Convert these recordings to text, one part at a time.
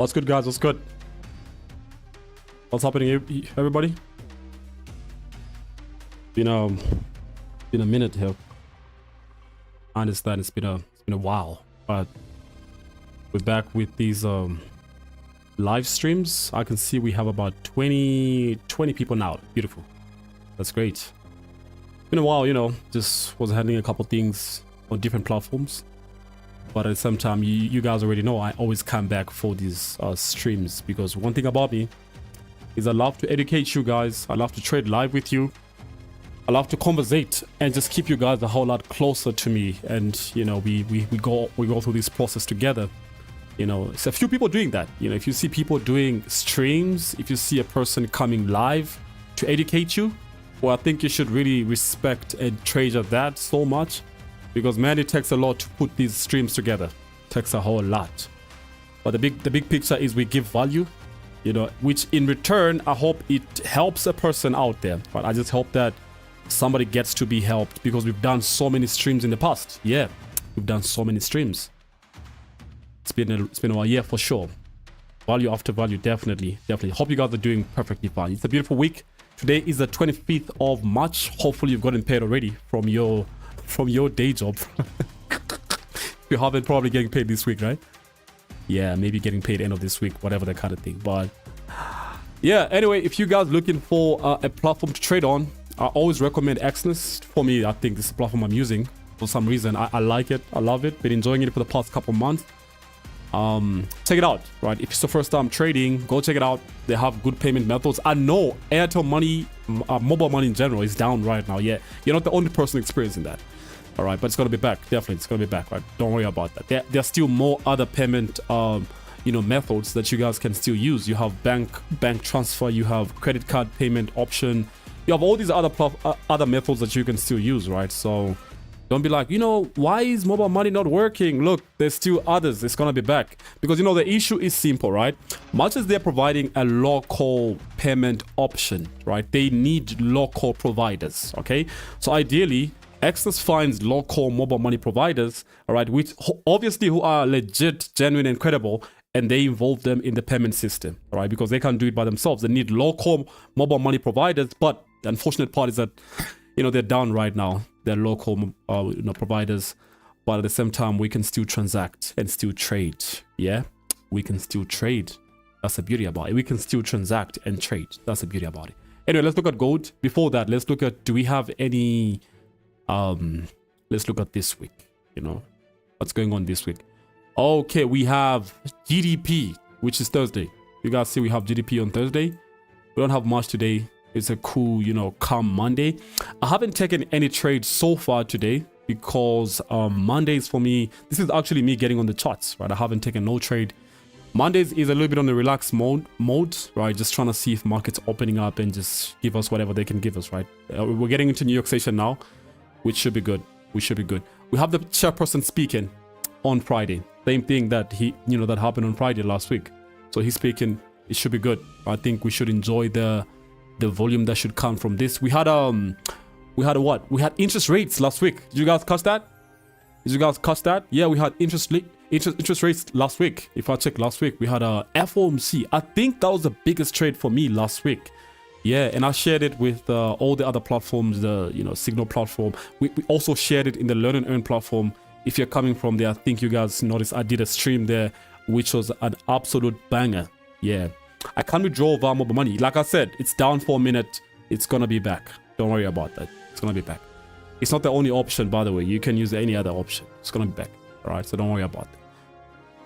What's good, guys? What's good? What's happening, everybody? Been a minute here. I understand it's been a while, but we're back with these live streams. I can see we have about 20 people now. Beautiful. That's great. Been a while, just was handling a couple things on different platforms, but at the same time, you guys already know I always come back for these streams, because one thing about me is I love to educate you guys. I love to trade live with you. I love to conversate and just keep you guys a whole lot closer to me. And we go through this process together. It's a few people doing that. If you see people doing streams, if you see a person coming live to educate you, well, I think you should really respect and treasure that so much, because man, it takes a lot to put these streams together. It takes a whole lot. But the big picture is we give value, which in return, I hope it helps a person out there. But I just hope that somebody gets to be helped, because we've done so many streams in the past. Yeah, we've done so many streams. It's been a while, yeah, for sure. Value after value, definitely. Hope you guys are doing perfectly fine. It's a beautiful week. Today is the 25th of March. Hopefully you've gotten paid already from your day job. You haven't, probably getting paid this week, right? Yeah, maybe getting paid end of this week, whatever that kind of thing. But yeah, anyway, if you guys looking for a platform to trade on, I always recommend Exodus. For me, I think this is the platform I'm using for some reason. I like it. I love it. Been enjoying it for the past couple months. Check it out, right? If it's the first time trading, go check it out. They have good payment methods. I know Airtel money, mobile money in general is down right now. Yeah, you're not the only person experiencing that. All right, but it's gonna be back. Definitely, it's gonna be back. Right? Don't worry about that. There's still more other payment, methods that you guys can still use. You have bank transfer. You have credit card payment option. You have all these other methods that you can still use, right? So don't be like, why is mobile money not working? Look, there's still others. It's gonna be back, because the issue is simple, right? Much as they're providing a local payment option, right? They need local providers. Okay, so ideally, Exodus finds local mobile money providers, all right, which obviously who are legit, genuine, and credible, and they involve them in the payment system, all right, because they can't do it by themselves. They need local mobile money providers, but the unfortunate part is that, they're down right now. They're local, providers, but at the same time, we can still transact and still trade. Yeah, we can still trade. That's the beauty about it. We can still transact and trade. That's the beauty about it. Anyway, let's look at gold. Before that, let's look at, do we have any, let's look at this week, what's going on this week. Okay, we have GDP, which is Thursday. You guys see we have GDP on Thursday. We don't have much today. It's a cool, calm Monday. I haven't taken any trades so far today, because Mondays for me, this is actually me getting on the charts, right? I haven't taken no trade. Mondays is a little bit on the relaxed mode, right? Just trying to see if market's opening up and just give us whatever they can give us, right? We're getting into New York session now, which should be good. We have the chairperson speaking on Friday. Same thing that that happened on Friday last week. So he's speaking. It should be good. I think we should enjoy the volume that should come from this. We had what? We had interest rates last week. Did you guys catch that? Yeah, we had interest rates last week. If I check last week, we had a FOMC. I think that was the biggest trade for me last week. Yeah, and I shared it with all the other platforms, the Signal platform. We also shared it in the Learn and Earn platform. If you're coming from there, I think you guys noticed I did a stream there, which was an absolute banger. Yeah, I can't withdraw via mobile money. Like I said, it's down for a minute. It's gonna be back. Don't worry about that. It's gonna be back. It's not the only option, by the way. You can use any other option. It's gonna be back. All right, so don't worry about that.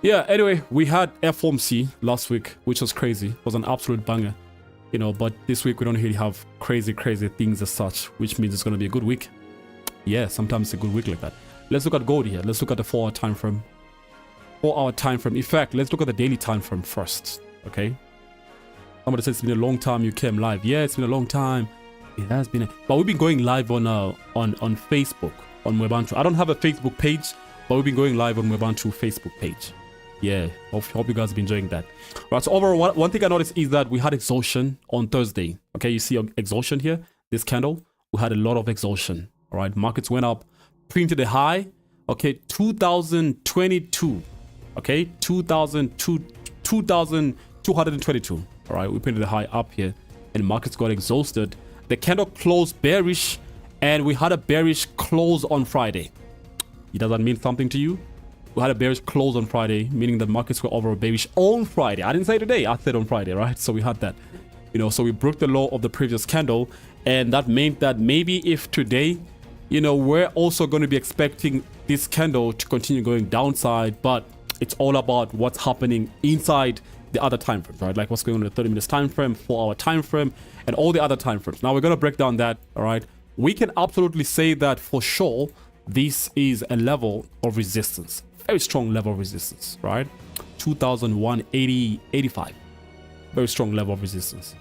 Yeah, anyway, we had FOMC last week, which was crazy. It was an absolute banger. But this week we don't really have crazy things as such, which means it's gonna be a good week. Yeah, sometimes it's a good week like that. Let's look at gold here. Let's look at the 4-hour time frame. 4-hour time frame. In fact, let's look at the daily time frame first. Okay. Somebody says it's been a long time you came live. Yeah, it's been a long time. It has been. But we've been going live on Facebook, on Mwebantu. I don't have a Facebook page, but we've been going live on Mwebantu Facebook page. Yeah, hope you guys have been enjoying that. Right, so overall, one thing I noticed is that we had exhaustion on Thursday. Okay, you see exhaustion here, this candle. We had a lot of exhaustion. All right, markets went up, printed a high. Okay, 2022. Okay, 2022 2,222. All right, we printed the high up here and markets got exhausted. The candle closed bearish and we had a bearish close on Friday. Does that mean something to you? We had a bearish close on Friday, meaning the markets were overall bearish on Friday. I didn't say today, I said on Friday, right? So we had that, you know, so we broke the low of the previous candle, and that meant that maybe if today, you know, we're also going to be expecting this candle to continue going downside, but it's all about what's happening inside the other time frames, right? Like what's going on in the 30 minutes time frame, 4 hour time frame, and all the other time frames. Now we're going to break down that. All right, we can absolutely say that for sure this is a level of resistance, very strong level of resistance, right? 2,180.85, very strong level of resistance.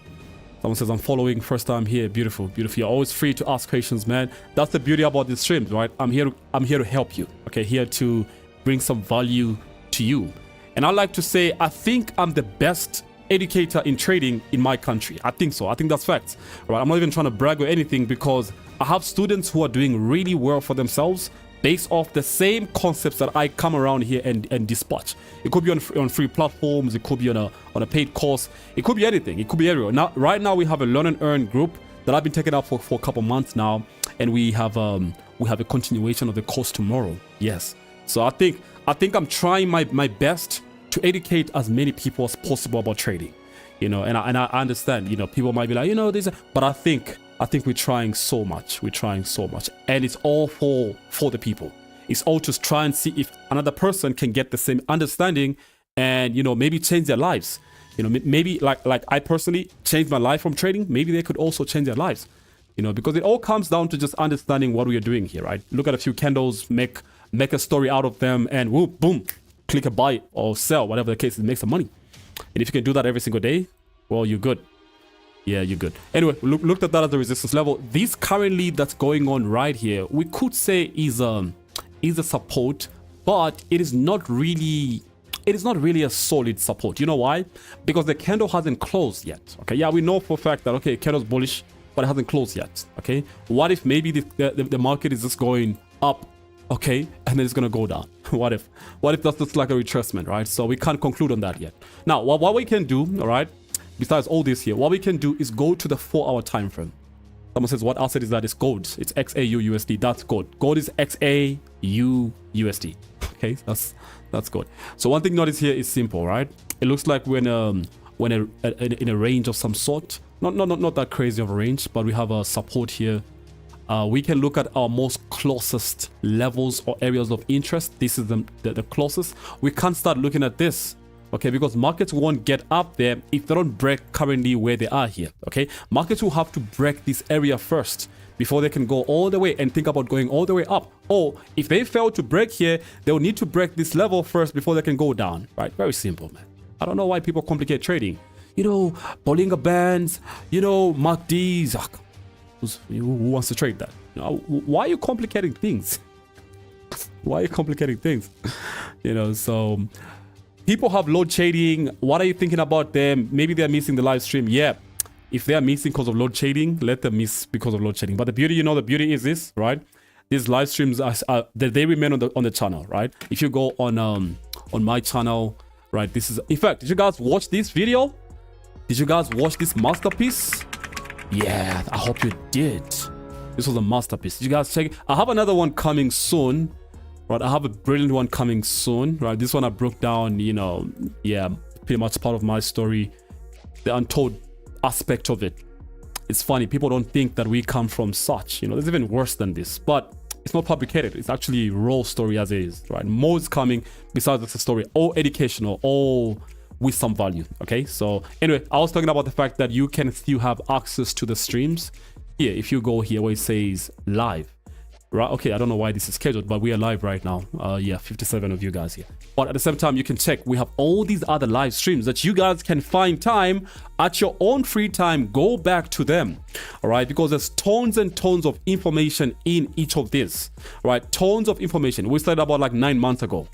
Someone says, I'm following, first time here. Beautiful, beautiful. You're always free to ask questions, man. That's the beauty about these streams, right? I'm here to help you, okay? Here to bring some value to you. And I like to say, I think I'm the best educator in trading in my country. I think so. I think that's facts, right? I'm not even trying to brag or anything, because I have students who are doing really well for themselves based off the same concepts that I come around here and dispatch. It could be on free platforms, it could be on a paid course, it could be anything, it could be everywhere. Now, right now we have a learn and earn group that I've been taking up for a couple months now, and we have a continuation of the course tomorrow. Yes, so I think I'm trying my best to educate as many people as possible about trading, you know, and I understand, you know, people might be like, you know, this, but I think we're trying so much. We're trying so much, and it's all for the people. It's all to try and see if another person can get the same understanding, and, you know, maybe change their lives. You know, maybe like I personally changed my life from trading. Maybe they could also change their lives. You know, because it all comes down to just understanding what we are doing here, right? Look at a few candles, make a story out of them, and whoop, boom, click a buy or sell, whatever the case is, make some money. And if you can do that every single day, well, you're good. Yeah, you're good. Anyway, looked at that as the resistance level. This currently that's going on right here, we could say is a support, but it is not really a solid support. You know why? Because the candle hasn't closed yet. Okay, yeah, we know for a fact that, okay, candle's bullish, but it hasn't closed yet. Okay, what if maybe the market is just going up, okay, and then it's gonna go down? What if that's just like a retracement, right? So we can't conclude on that yet. Now, what we can do, all right, besides all this here, what we can do is go to the 4 hour time frame. Someone says, what asset is that? It's gold. It's XAU USD. That's gold. Gold is XAU USD. Okay, that's good. So one thing notice here is simple, right? It looks like we're in a range of some sort. Not that crazy of a range, but we have a support here. We can look at our most closest levels or areas of interest. This is the closest. We can't start looking at this, okay, because markets won't get up there if they don't break currently where they are here. Okay, markets will have to break this area first before they can go all the way and think about going all the way up. Or if they fail to break here, they'll need to break this level first before they can go down, right? Very simple, man. I don't know why people complicate trading. You know, Bollinger Bands, you know, MACDs. Who wants to trade that? You know, why are you complicating things? Why are you complicating things? You know, so people have load shading. What are you thinking about them? Maybe they're missing the live stream. Yeah, if they are missing because of load shading, let them miss because of load shading. But the beauty, you know, the beauty is this, right? These live streams they remain on the channel, right? If you go on my channel, right? This is, in fact, did you guys watch this video? Did you guys watch this masterpiece? Yeah, I hope you did. This was a masterpiece. Did you guys check it? I have another one coming soon, right? I have a brilliant one coming soon, right? This one I broke down, you know, yeah, pretty much part of my story, the untold aspect of it. It's funny, people don't think that we come from such, you know, there's even worse than this, but it's not fabricated. It's actually raw story as is, right? More is coming besides it's a story, all educational, all with some value. Okay, so anyway, I was talking about the fact that you can still have access to the streams here. If you go here where it says live, right? Okay, I don't know why this is scheduled, but we are live right now. Yeah, 57 of you guys here. But at the same time, you can check, we have all these other live streams that you guys can find time at your own free time. Go back to them, all right? Because there's tons and tons of information in each of these, right? Tons of information. We started about like 9 months ago.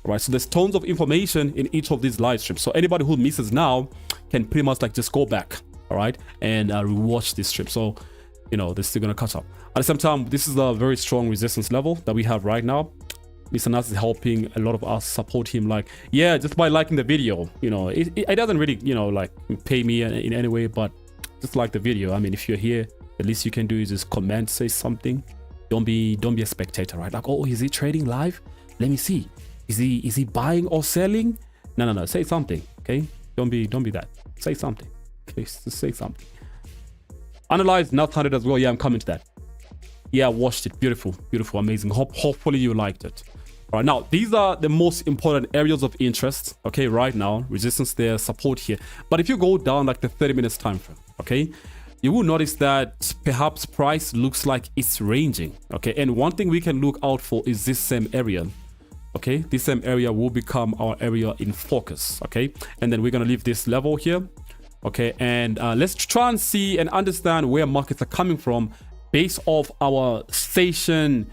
Right, so there's tons of information in each of these live streams. So anybody who misses now can pretty much like just go back, all right, and rewatch this stream. So, you know, they're still gonna catch up. At the same time, this is a very strong resistance level that we have right now. Mr. Nas is helping a lot of us support him, like, yeah, just by liking the video. You know, it doesn't really, you know, like pay me in any way, but just like the video. I mean, if you're here, the least you can do is just comment, say something. Don't be a spectator, right? Like, oh, is he trading live? Let me see. Is he buying or selling? No. Say something, okay? Don't be that. Say something. Okay, just say something. Analyze nas100 as well. Yeah, I'm coming to that. Yeah, I watched it. Beautiful, amazing. Hopefully you liked it. All right, now these are the most important areas of interest. Okay, right now, resistance there, support here. But if you go down like the 30 minutes time frame, okay, you will notice that perhaps price looks like it's ranging. Okay, and one thing we can look out for is this same area. Okay, this same area will become our area in focus. Okay, and then we're gonna leave this level here. Okay, and let's try and see and understand where markets are coming from based off our station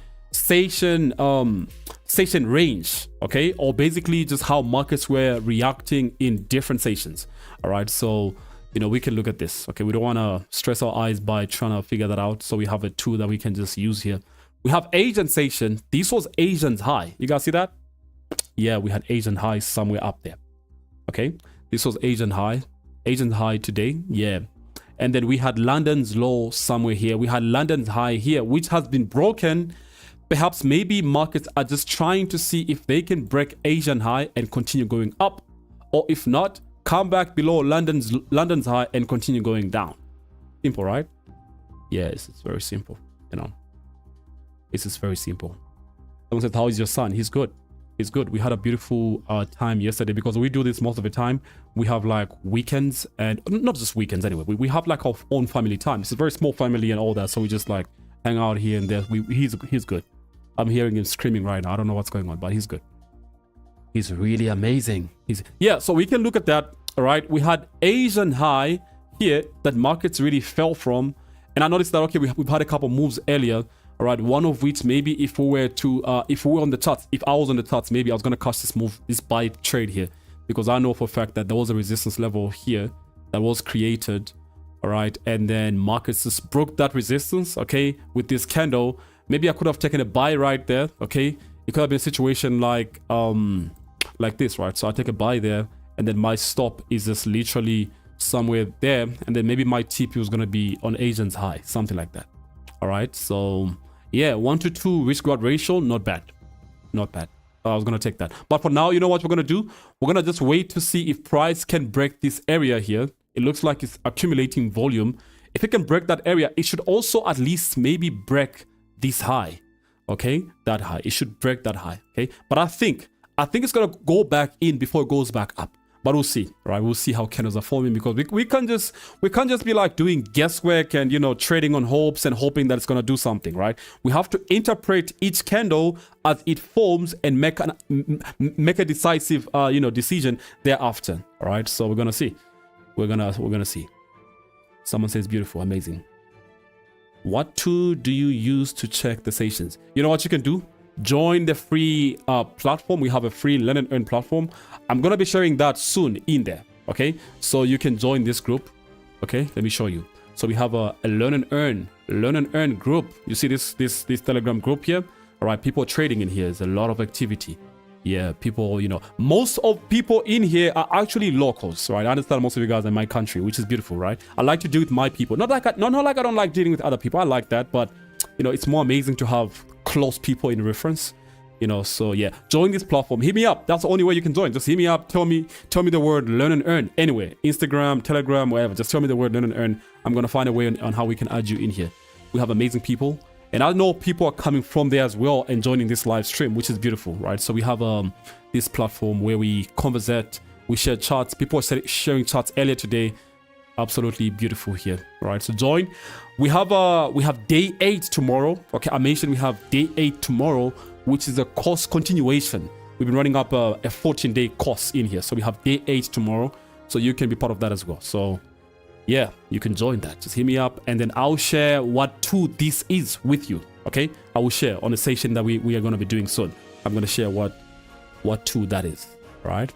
range. Okay, or basically just how markets were reacting in different stations. All right, so you know, we can look at this. Okay, we don't want to stress our eyes by trying to figure that out, so we have a tool that we can just use here. We have Asian station. This was Asian's high. You guys see that? Yeah, we had Asian high somewhere up there. Okay, this was Asian high today. Yeah, and then we had London's low somewhere here. We had London's high here, which has been broken. Perhaps maybe markets are just trying to see if they can break Asian high and continue going up, or if not, come back below London's high and continue going down. Simple, right? Yes, it's very simple. You know, this is very simple. Someone said, how is your son? He's good. He's good. We had a beautiful time yesterday, because we do this most of the time. We have like weekends, and not just weekends anyway. We have like our own family time. It's a very small family and all that. So we just like hang out here and there. He's good. I'm hearing him screaming right now. I don't know what's going on, but he's good. He's really amazing. Yeah, so we can look at that. All right, we had Asian high here that markets really fell from, and I noticed that, okay, we've had a couple moves earlier. All right, one of which maybe if we were on the charts, if I was on the charts, maybe I was gonna catch this move, this buy trade here, because I know for a fact that there was a resistance level here that was created. All right, and then markets just broke that resistance. Okay, with this candle, maybe I could have taken a buy right there. Okay, it could have been a situation like this, right? So I take a buy there, and then my stop is just literally somewhere there, and then maybe my TP was gonna be on Asian's high, something like that. All right, so yeah, 1-to-2 risk reward ratio, not bad. I was gonna take that, but for now, you know what we're gonna do? We're gonna just wait to see if price can break this area here. It looks like it's accumulating volume. If it can break that area, it should also at least maybe break this high. Okay, that high, it should break that high. Okay, but I think it's gonna go back in before it goes back up. But we'll see, right? We'll see how candles are forming, because we can't just be like doing guesswork and, you know, trading on hopes and hoping that it's gonna do something, right? We have to interpret each candle as it forms and make a decisive, you know, decision thereafter. All right, so we're gonna see. We're gonna see. Someone says beautiful, amazing. What tool do you use to check the sessions? You know what you can do? Join the free platform. We have a free learn and earn platform. I'm gonna be sharing that soon in there. Okay, so you can join this group. Okay, let me show you. So we have a learn and earn group. You see this Telegram group here? All right, people are trading in here. There's a lot of activity. Yeah, people, you know, most of people in here are actually locals, right? I understand most of you guys are in my country, which is beautiful, right? I like to deal with my people. Not like I don't like dealing with other people. I like that, but you know, it's more amazing to have close people in reference, you know. So yeah, join this platform. Hit me up. That's the only way you can join. Just hit me up. Tell me the word learn and earn. Anyway, Instagram, Telegram, whatever. Just tell me the word learn and earn. I'm gonna find a way on how we can add you in here. We have amazing people, and I know people are coming from there as well and joining this live stream, which is beautiful, right? So we have this platform where we conversate, we share charts. People are sharing charts earlier today. Absolutely beautiful here, right? So join. We have day 8 tomorrow. Okay, I mentioned we have day 8 tomorrow, which is a course continuation. We've been running up a 14-day course in here, so we have day 8 tomorrow, so you can be part of that as well. So yeah, you can join that. Just hit me up, and then I'll share what tool this is with you. Okay, I will share on the session that we are going to be doing soon. I'm going to share what tool that is, right?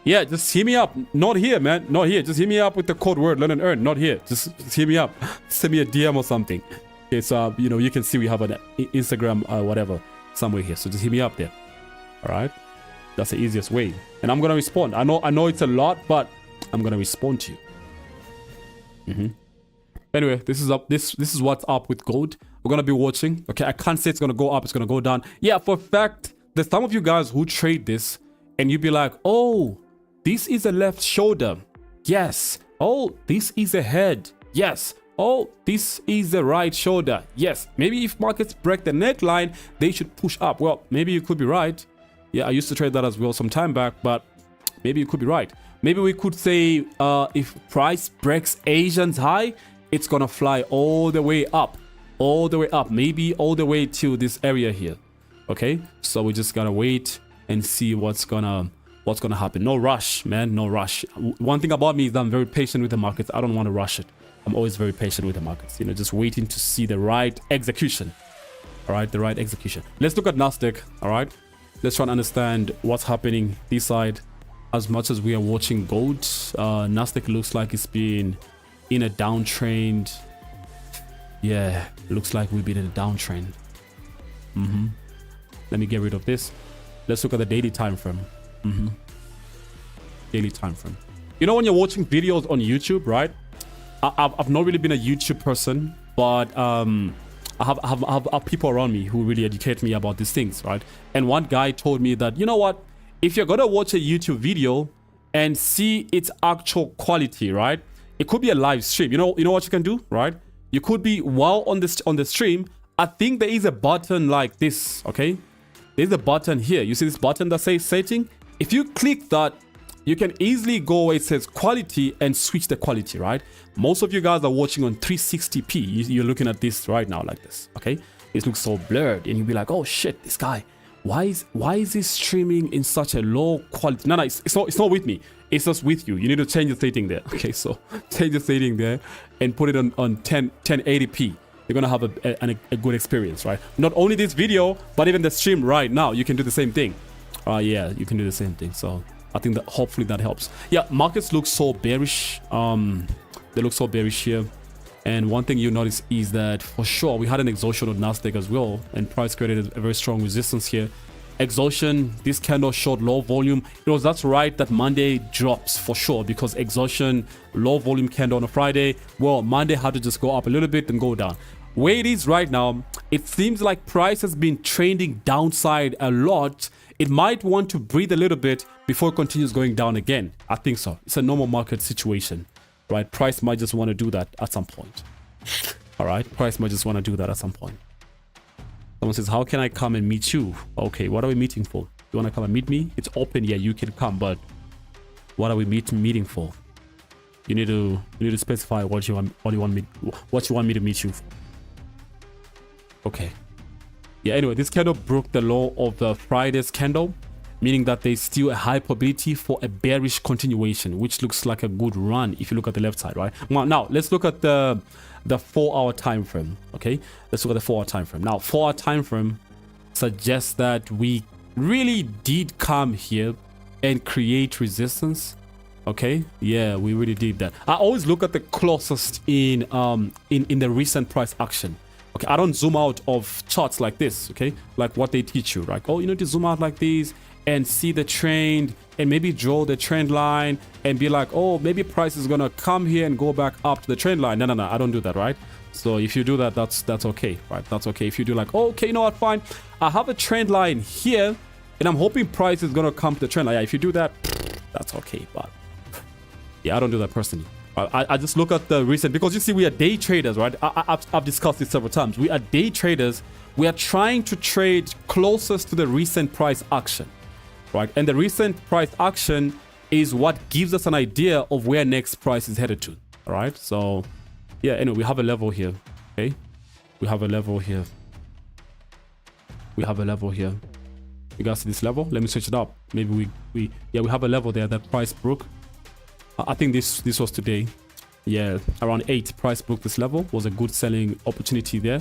Yeah, just hit me up. Not here, man. Not here. Just hit me up with the code word learn and earn. Not here. Just hit me up. Send me a DM or something. Okay, so you know, you can see we have an Instagram whatever. somewhere here. So just hit me up there. All right, that's the easiest way, and I'm gonna respond. I know it's a lot, but I'm gonna respond to you. Anyway, this is up. This is what's up with gold. We're gonna be watching. Okay, I can't say it's gonna go up. It's gonna go down. Yeah, for a fact, there's some of you guys who trade this, and you'd be like, oh, this is a left shoulder. Yes. Oh, this is a head. Yes. Oh, this is the right shoulder. Yes. Maybe if markets break the neckline, they should push up. Well, maybe you could be right. Yeah, I used to trade that as well some time back, but maybe you could be right. Maybe we could say if price breaks Asian's high, it's gonna fly all the way up. All the way up. Maybe all the way to this area here. Okay? So we just gotta wait and see what's gonna happen. No rush, man. No rush. One thing about me is that I'm very patient with the markets. I don't want to rush it. I'm always very patient with the markets. You know, just waiting to see the right execution. All right, the right execution. Let's look at Nasdaq. All right, let's try and understand what's happening this side. As much as we are watching gold, Nasdaq looks like it's been in a downtrend. Yeah, looks like we've been in a downtrend. Let me get rid of this. Let's look at the daily time frame. Daily time frame. You know, when you're watching videos on YouTube, right? I've not really been a YouTube person, but I have people around me who really educate me about these things, right? And one guy told me that, you know what, if you're gonna watch a YouTube video and see its actual quality, right? It could be a live stream. You know what you can do, right? You could be while on the stream. I think there is a button like this. Okay, there's a button here. You see this button that says setting? If you click that, you can easily go where it says quality and switch the quality, right? Most of you guys are watching on 360p. You're looking at this right now like this, okay? It looks so blurred and you'll be like, oh shit, this guy, why is he streaming in such a low quality? No, it's not with me. It's just with you. You need to change the setting there. Okay, so change the setting there and put it on 1080p. You're gonna have a good experience, right? Not only this video, but even the stream right now, you can do the same thing. Yeah, you can do the same thing. So I think that hopefully that helps. Yeah, markets look so bearish. They look so bearish here. And one thing you notice is that for sure we had an exhaustion on Nasdaq as well, and price created a very strong resistance here. Exhaustion, this candle showed low volume. That's right that Monday drops for sure, because exhaustion, low volume candle on a Friday. Well, Monday had to just go up a little bit and go down. Where it is right now, it seems like price has been trending downside a lot. It might want to breathe a little bit before it continues going down again. I think so. It's a normal market situation, right? Price might just want to do that at some point. All right, price might just want to do that at some point. Someone says, how can I come and meet you? Okay, what are we meeting for? You want to come and meet me? It's open. Yeah, you can come, but what are we meeting for? You need to specify what you want me to meet you for. Okay. Yeah, anyway, this candle broke the low of the Friday's candle, meaning that there's still a high probability for a bearish continuation, which looks like a good run if you look at the left side, right? Now, let's look at the 4-hour time frame, okay? Let's look at the 4-hour time frame. Now, 4-hour time frame suggests that we really did come here and create resistance, okay? Yeah, we really did that. I always look at the closest in the recent price action. Okay, I don't zoom out of charts like this, okay? Like what they teach you, right? Oh, you need to zoom out like this and see the trend and maybe draw the trend line and be like, oh, maybe price is gonna come here and go back up to the trend line. No, I don't do that, right? So if you do that, that's okay, right? That's okay. If you do like, oh, okay, you know what, fine. I have a trend line here and I'm hoping price is gonna come to the trend line. Yeah, if you do that, that's okay, but yeah, I don't do that personally. I just look at the recent, because you see we are day traders, right? I've discussed this several times. We are day traders. We are trying to trade closest to the recent price action, right? And the recent price action is what gives us an idea of where next price is headed to, all right? So yeah, anyway, we have a level here, okay? We have a level here. We have a level here. You guys see this level? Let me switch it up. Maybe we have a level there that price broke. I think this was today. Yeah, around 8 price broke this level. Was a good selling opportunity there.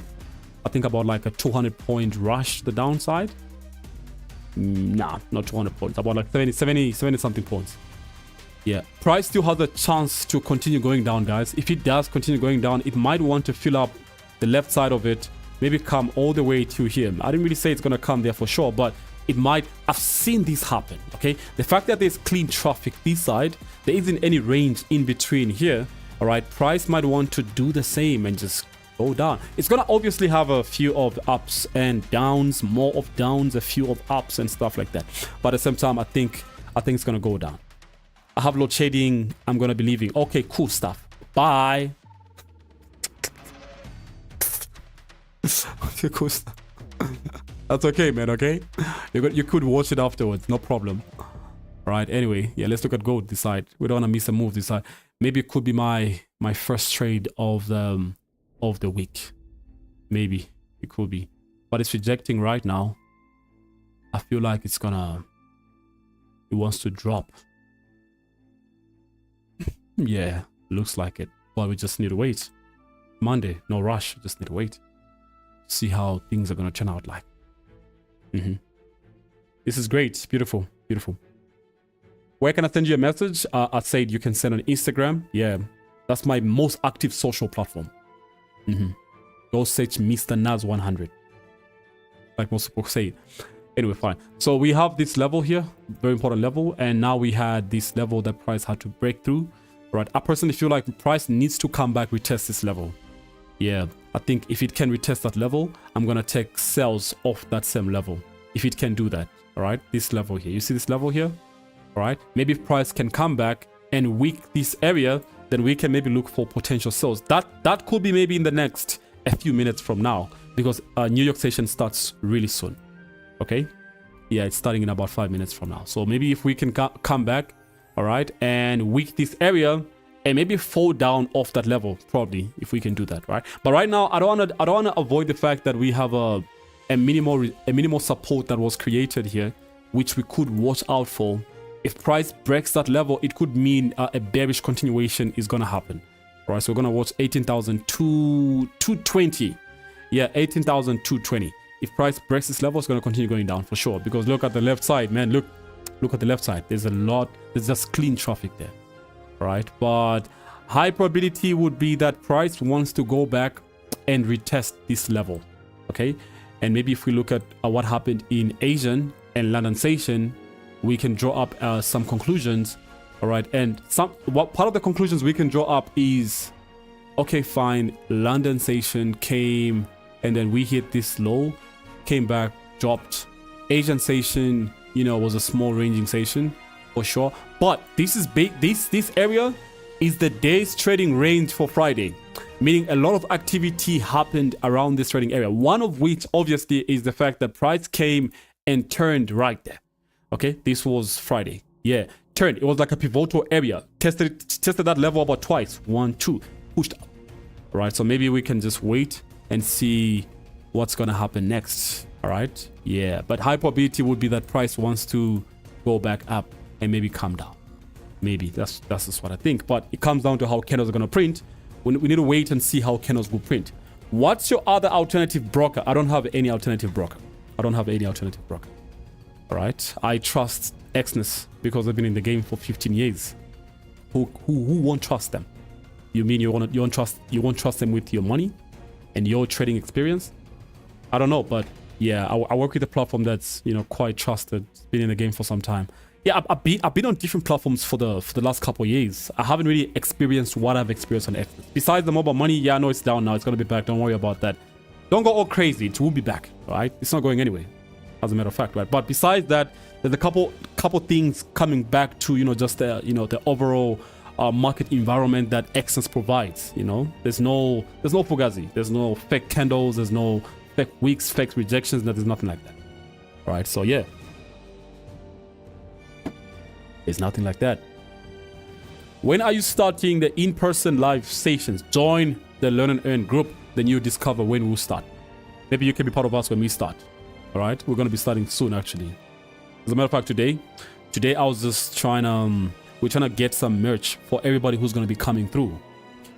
I think about like a 200-point rush to the downside. Nah, not 200 points. About like 70 something points. Yeah, price still has a chance to continue going down, guys. If it does continue going down, it might want to fill up the left side of it maybe come all the way to here. I didn't really say it's gonna come there for sure, but it might. I've seen this happen. Okay, the fact that there's clean traffic this side, there isn't any range in between here. All right, price might want to do the same and just go down. It's gonna obviously have a few of ups and downs, more of downs, a few of ups and stuff like that. But at the same time, I think it's gonna go down. I have load shedding. I'm gonna be leaving. Okay, cool stuff. Bye. Okay, cool stuff. That's okay, man. Okay, you could watch it afterwards, no problem. All right. Anyway, yeah, let's look at gold this side. We don't want to miss a move this side. Maybe it could be my first trade of the week. Maybe it could be, but it's rejecting right now. I feel like it wants to drop. Yeah, looks like it. But we just need to wait. Monday, no rush. Just need to wait. See how things are gonna turn out like. This is great. Beautiful, beautiful. Where can I send you a message? I said you can send on Instagram. Yeah, that's my most active social platform. Go search Mr. nas100, like most people say. Anyway, fine. So we have this level here, very important level, and now we had this level that price had to break through. Right, I personally feel like the price needs to come back, retest this level. Yeah, I think if it can retest that level, I'm gonna take sales off that same level. If it can do that, all right, this level here, you see this level here, all right, maybe if price can come back and weak this area, then we can maybe look for potential sales. That could be maybe in the next a few minutes from now, because New York session starts really soon. Okay, yeah, it's starting in about 5 minutes from now. So maybe if we can come back, all right, and weak this area and maybe fall down off that level, probably, if we can do that, right? But right now, I don't want to avoid the fact that we have a minimal support that was created here, which we could watch out for. If price breaks that level, it could mean a bearish continuation is gonna happen. All right, so we're gonna watch 18,220. Yeah, 18,220. If price breaks this level, it's gonna continue going down for sure. Because look at the left side, man. Look at the left side. There's just clean traffic there. All right, but high probability would be that price wants to go back and retest this level. Okay, and maybe if we look at what happened in Asian and London session, we can draw up some conclusions. All right, and part of the conclusions we can draw up is, okay, fine, London session came and then we hit this low, came back, dropped. Asian session, you know, was a small ranging session for sure, but this is big. This area is the day's trading range for Friday, meaning a lot of activity happened around this trading area, one of which obviously is the fact that price came and turned right there. Okay, this was Friday. Yeah, turned. It was like a pivotal area. Tested that level about twice. 1, 2, pushed up. All right, so maybe we can just wait and see what's gonna happen next. All right, yeah, but high probability would be that price wants to go back up and maybe come down. Maybe that's just what I think. But it comes down to how candles are gonna print. We need to wait and see how candles will print. What's your other alternative broker? I don't have any alternative broker. All right, I trust Exness because I've been in the game for 15 years. Who won't trust them? You mean you won't trust them with your money and your trading experience? I don't know, but yeah, I work with a platform that's, you know, quite trusted. It's been in the game for some time. Yeah, I've been on different platforms for the last couple of years. I haven't really experienced what I've experienced on Exness. Besides the mobile money, yeah, I know it's down now. It's gonna be back. Don't worry about that. Don't go all crazy. It will be back. All right, it's not going anywhere, as a matter of fact, right? But besides that, there's a couple things coming back to, you know, just the, you know, the overall market environment that Exness provides. You know, there's no fugazi, there's no fake candles, there's no fake wicks, fake rejections. There's nothing like that. All right, so yeah, there's nothing like that. When are you starting the in-person live sessions? Join the Learn and Earn group, then you discover when we'll start. Maybe you can be part of us when we start. All right, we're going to be starting soon, actually. As a matter of fact, today I was just trying to we're trying to get some merch for everybody who's going to be coming through.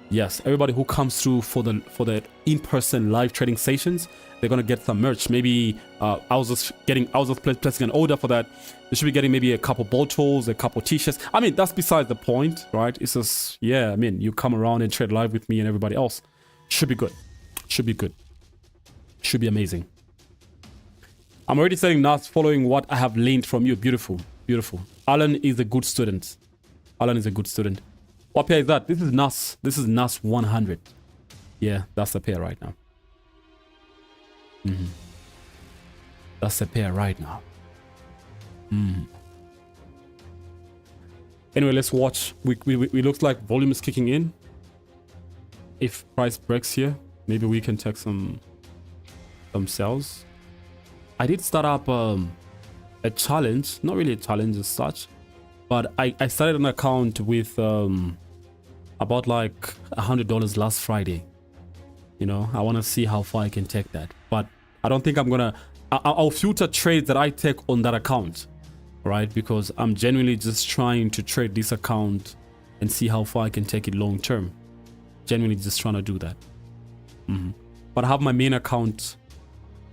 Yes, everybody who comes through for the in-person live trading sessions, they're going to get some merch. Maybe I was just placing an order for that. They should be getting maybe a couple bottles, a couple t-shirts. I mean, that's besides the point, right? It's just, yeah, I mean, you come around and trade live with me and everybody else. Should be good. Should be amazing. I'm already selling NAS following what I have learned from you. Beautiful. Beautiful. Alan is a good student. Alan is a good student. What pair is that? This is NAS. This is NAS 100. Yeah, that's the pair right now. That's the pair right now. Anyway, let's watch. We looks like volume is kicking in. If price breaks here, maybe we can take some sells. I did start up a challenge, not really a challenge as such, but I started an account with about like $100 last Friday. You know, I want to see how far I can take that, but I don't think I'm gonna. I'll filter trades that I take on that account, right? Because I'm genuinely just trying to trade this account and see how far I can take it long term. Genuinely just trying to do that. But I have my main account,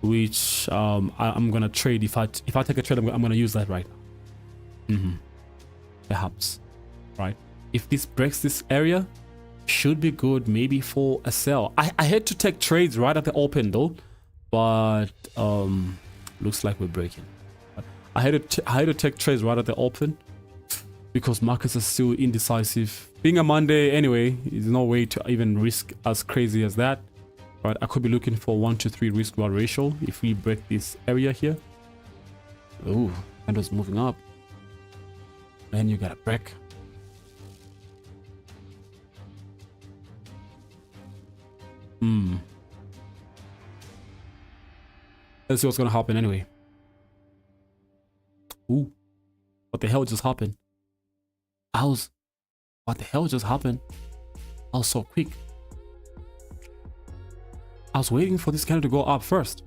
which I'm gonna trade. If I take a trade, I'm gonna use that right now. Perhaps, right? If this breaks this area, should be good maybe for a sell. I had to take trades right at the open though, but looks like we're breaking. I had to take trades right at the open because markets are still indecisive. Being a Monday anyway, there's no way to even risk as crazy as that. Right, I could be looking for 1 to 3 risk reward ratio if we break this area here. Oh, candle's moving up. Then you gotta break. Let's see what's gonna happen anyway. Ooh, what the hell just happened? What the hell just happened? I was so quick. I was waiting for this candle to go up first.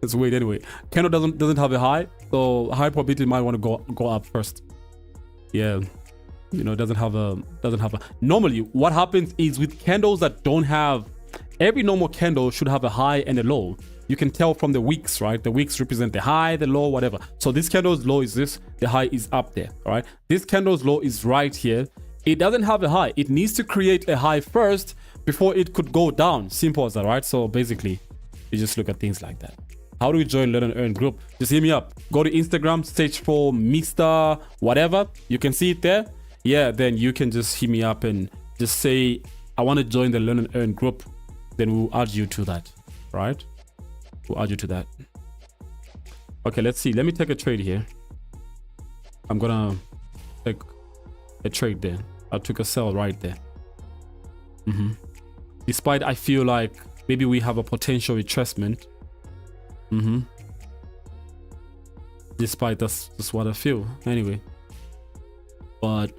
Let's wait anyway. Candle doesn't have a high, so high probability might want to go up first. Yeah, you know, doesn't have a. Normally, what happens is with candles that don't have, every normal candle should have a high and a low. You can tell from the wicks, right? The wicks represent the high, the low, whatever. So this candle's low is this, the high is up there, all right? This candle's low is right here. It doesn't have a high. It needs to create a high first before it could go down. Simple as that, right? So basically, you just look at things like that. How do we join Learn and Earn group? Just hit me up. Go to Instagram, search for Mr. Whatever. You can see it there. Yeah, then you can just hit me up and just say, I want to join the Learn and Earn group. Then we'll add you to that, right? We'll add you to that. Okay, let's see. Let me take a trade here. I'm gonna take a trade there. I took a sell right there. Despite I feel like maybe we have a potential retracement. Despite that's just what I feel anyway. But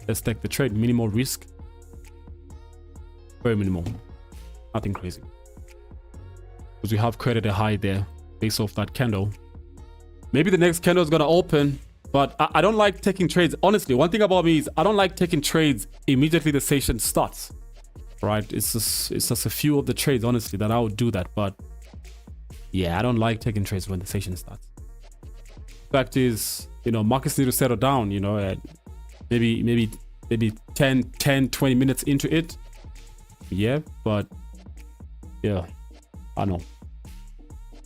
let's take the trade. Minimal risk. Very minimal. Nothing crazy. Because we have created a high there based off that candle. Maybe the next candle is gonna open, but I don't like taking trades. Honestly, one thing about me is I don't like taking trades immediately the session starts. Right? It's just a few of the trades, honestly, that I would do that. But yeah, I don't like taking trades when the session starts. Fact is, you know, markets need to settle down, you know, maybe 10, 20 minutes into it. Yeah, but yeah, I know.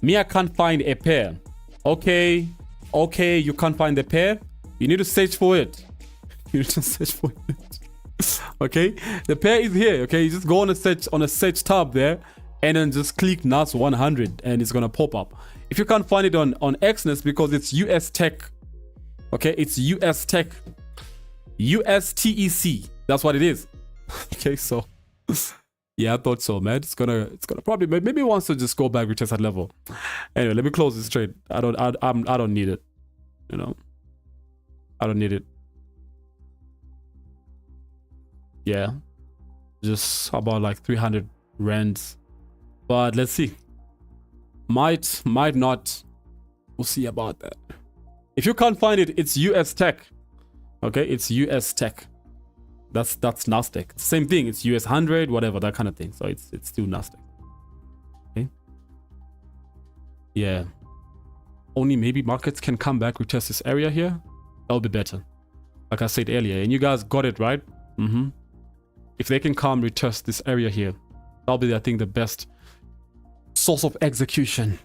Me, I can't find a pair. Okay, you can't find the pair. You need to search for it. You need to search for it. Okay, the pair is here. Okay, you just go on a search tab there, and then just click NAS 100, and it's gonna pop up. If you can't find it on Exness because it's US Tech. Okay, it's US Tech, USTEC. That's what it is. Okay, so. Yeah, I thought so, man. It's gonna probably maybe it wants to just go back retest that level. Anyway, let me close this trade. I don't need it. You know, I don't need it. Yeah, just about like 300 rands, but let's see. Might not. We'll see about that. If you can't find it, it's US Tech. Okay, it's US Tech. That's Nasdaq. Same thing. It's US 100, whatever, that kind of thing. So it's still Nasdaq. Okay. Yeah. Only maybe markets can come back, retest this area here. That'll be better. Like I said earlier, and you guys got it right. If they can come retest this area here, that'll be, I think, the best source of execution.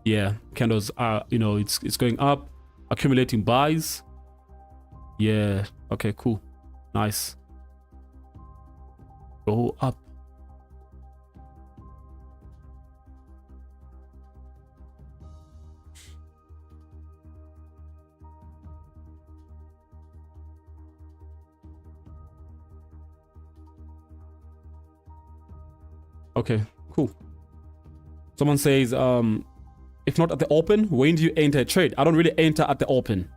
Yeah, candles are, you know, it's going up, accumulating buys. Yeah, okay, cool, nice. Go up. Okay, cool. Someone says, if not at the open, when do you enter a trade? I don't really enter at the open.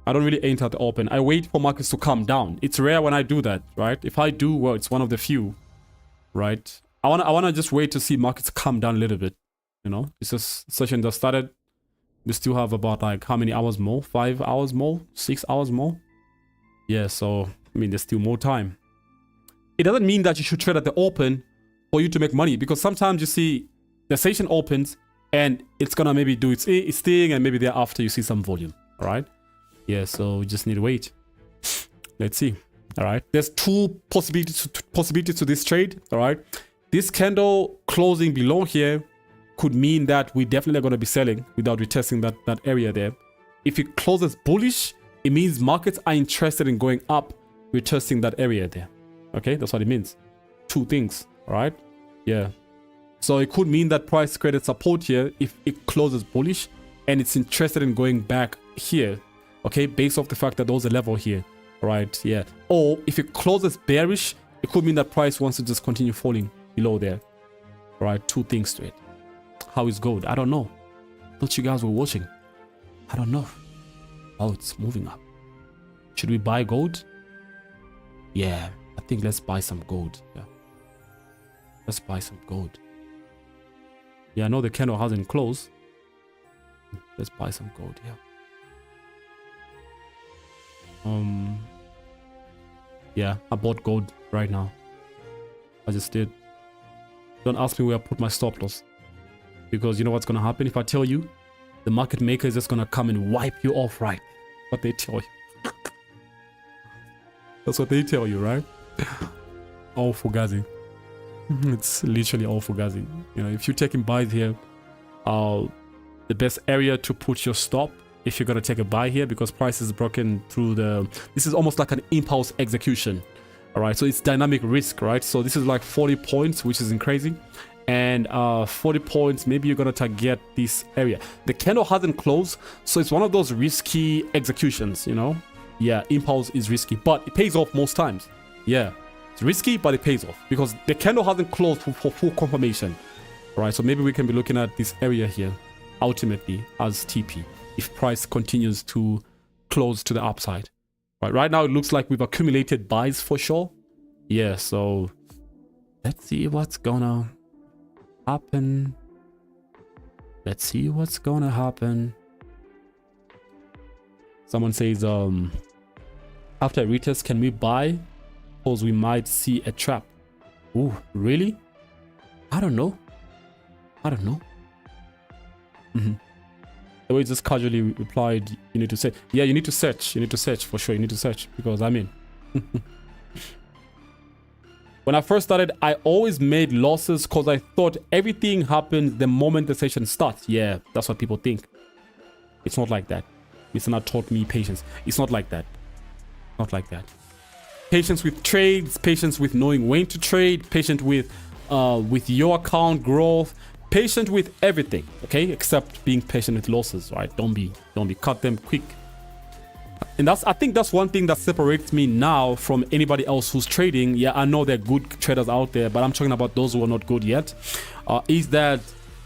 I don't really enter at the open. I wait for markets to come down. It's rare when I do that, right? If I do, well, it's one of the few, right? I wanna just wait to see markets come down a little bit. You know, it's just session just started. We still have about like how many hours more? 5 hours more? 6 hours more? Yeah, so I mean, there's still more time. It doesn't mean that you should trade at the open for you to make money, because sometimes you see the session opens and it's gonna maybe do its thing, and maybe thereafter you see some volume. All right, yeah, so we just need to wait. Let's see. All right, there's two possibilities to this trade. All right, this candle closing below here could mean that we definitely are going to be selling without retesting that area there. If it closes bullish, it means markets are interested in going up, retesting that area there. Okay, that's what it means. Two things. All right, yeah, so it could mean that price created support here if it closes bullish and it's interested in going back here, okay, based off the fact that there's a level here. All right, yeah, or if it closes bearish, it could mean that price wants to just continue falling below there. All right, two things to it. How is gold? I don't know. Thought you guys were watching. I don't know. Oh, it's moving up. Should we buy gold? Yeah, I think let's buy some gold. Yeah, let's buy some gold. Yeah, I know the candle hasn't closed. Let's buy some gold. Yeah. Yeah, I bought gold right now. I just did. Don't ask me where I put my stop loss, because you know what's gonna happen if I tell you? The market maker is just gonna come and wipe you off, right? What they tell you. That's what they tell you, right? All fugazi. It's literally all fugazi. You know, if you're taking buys here, the best area to put your stop, if you're gonna take a buy here, because price is broken through the, this is almost like an impulse execution. All right, so it's dynamic risk, right? So this is like 40 points, which is crazy. And 40 points, maybe you're gonna target this area. The candle hasn't closed, so it's one of those risky executions, you know? Yeah, impulse is risky, but it pays off most times. Yeah, it's risky, but it pays off because the candle hasn't closed for full confirmation. All right, so maybe we can be looking at this area here ultimately as TP if price continues to close to the upside. Right now it looks like we've accumulated buys for sure. Yeah, so let's see what's gonna happen. Let's see what's gonna happen. Someone says, after a retest, can we buy? Because we might see a trap. Ooh, really? I don't know. I don't know. The way it just casually replied, you need to search. Yeah, you need to search. You need to search for sure. You need to search because I mean, when I first started, I always made losses because I thought everything happens the moment the session starts. Yeah, that's what people think. It's not like that. Mr. Nat taught me patience. It's not like that. Not like that. Patience with trades, patience with knowing when to trade, patient with your account growth, patient with everything, okay, except being patient with losses, right? Don't be cut them quick. And I think that's one thing that separates me now from anybody else who's trading. Yeah, I know there are good traders out there, but I'm talking about those who are not good yet. Is that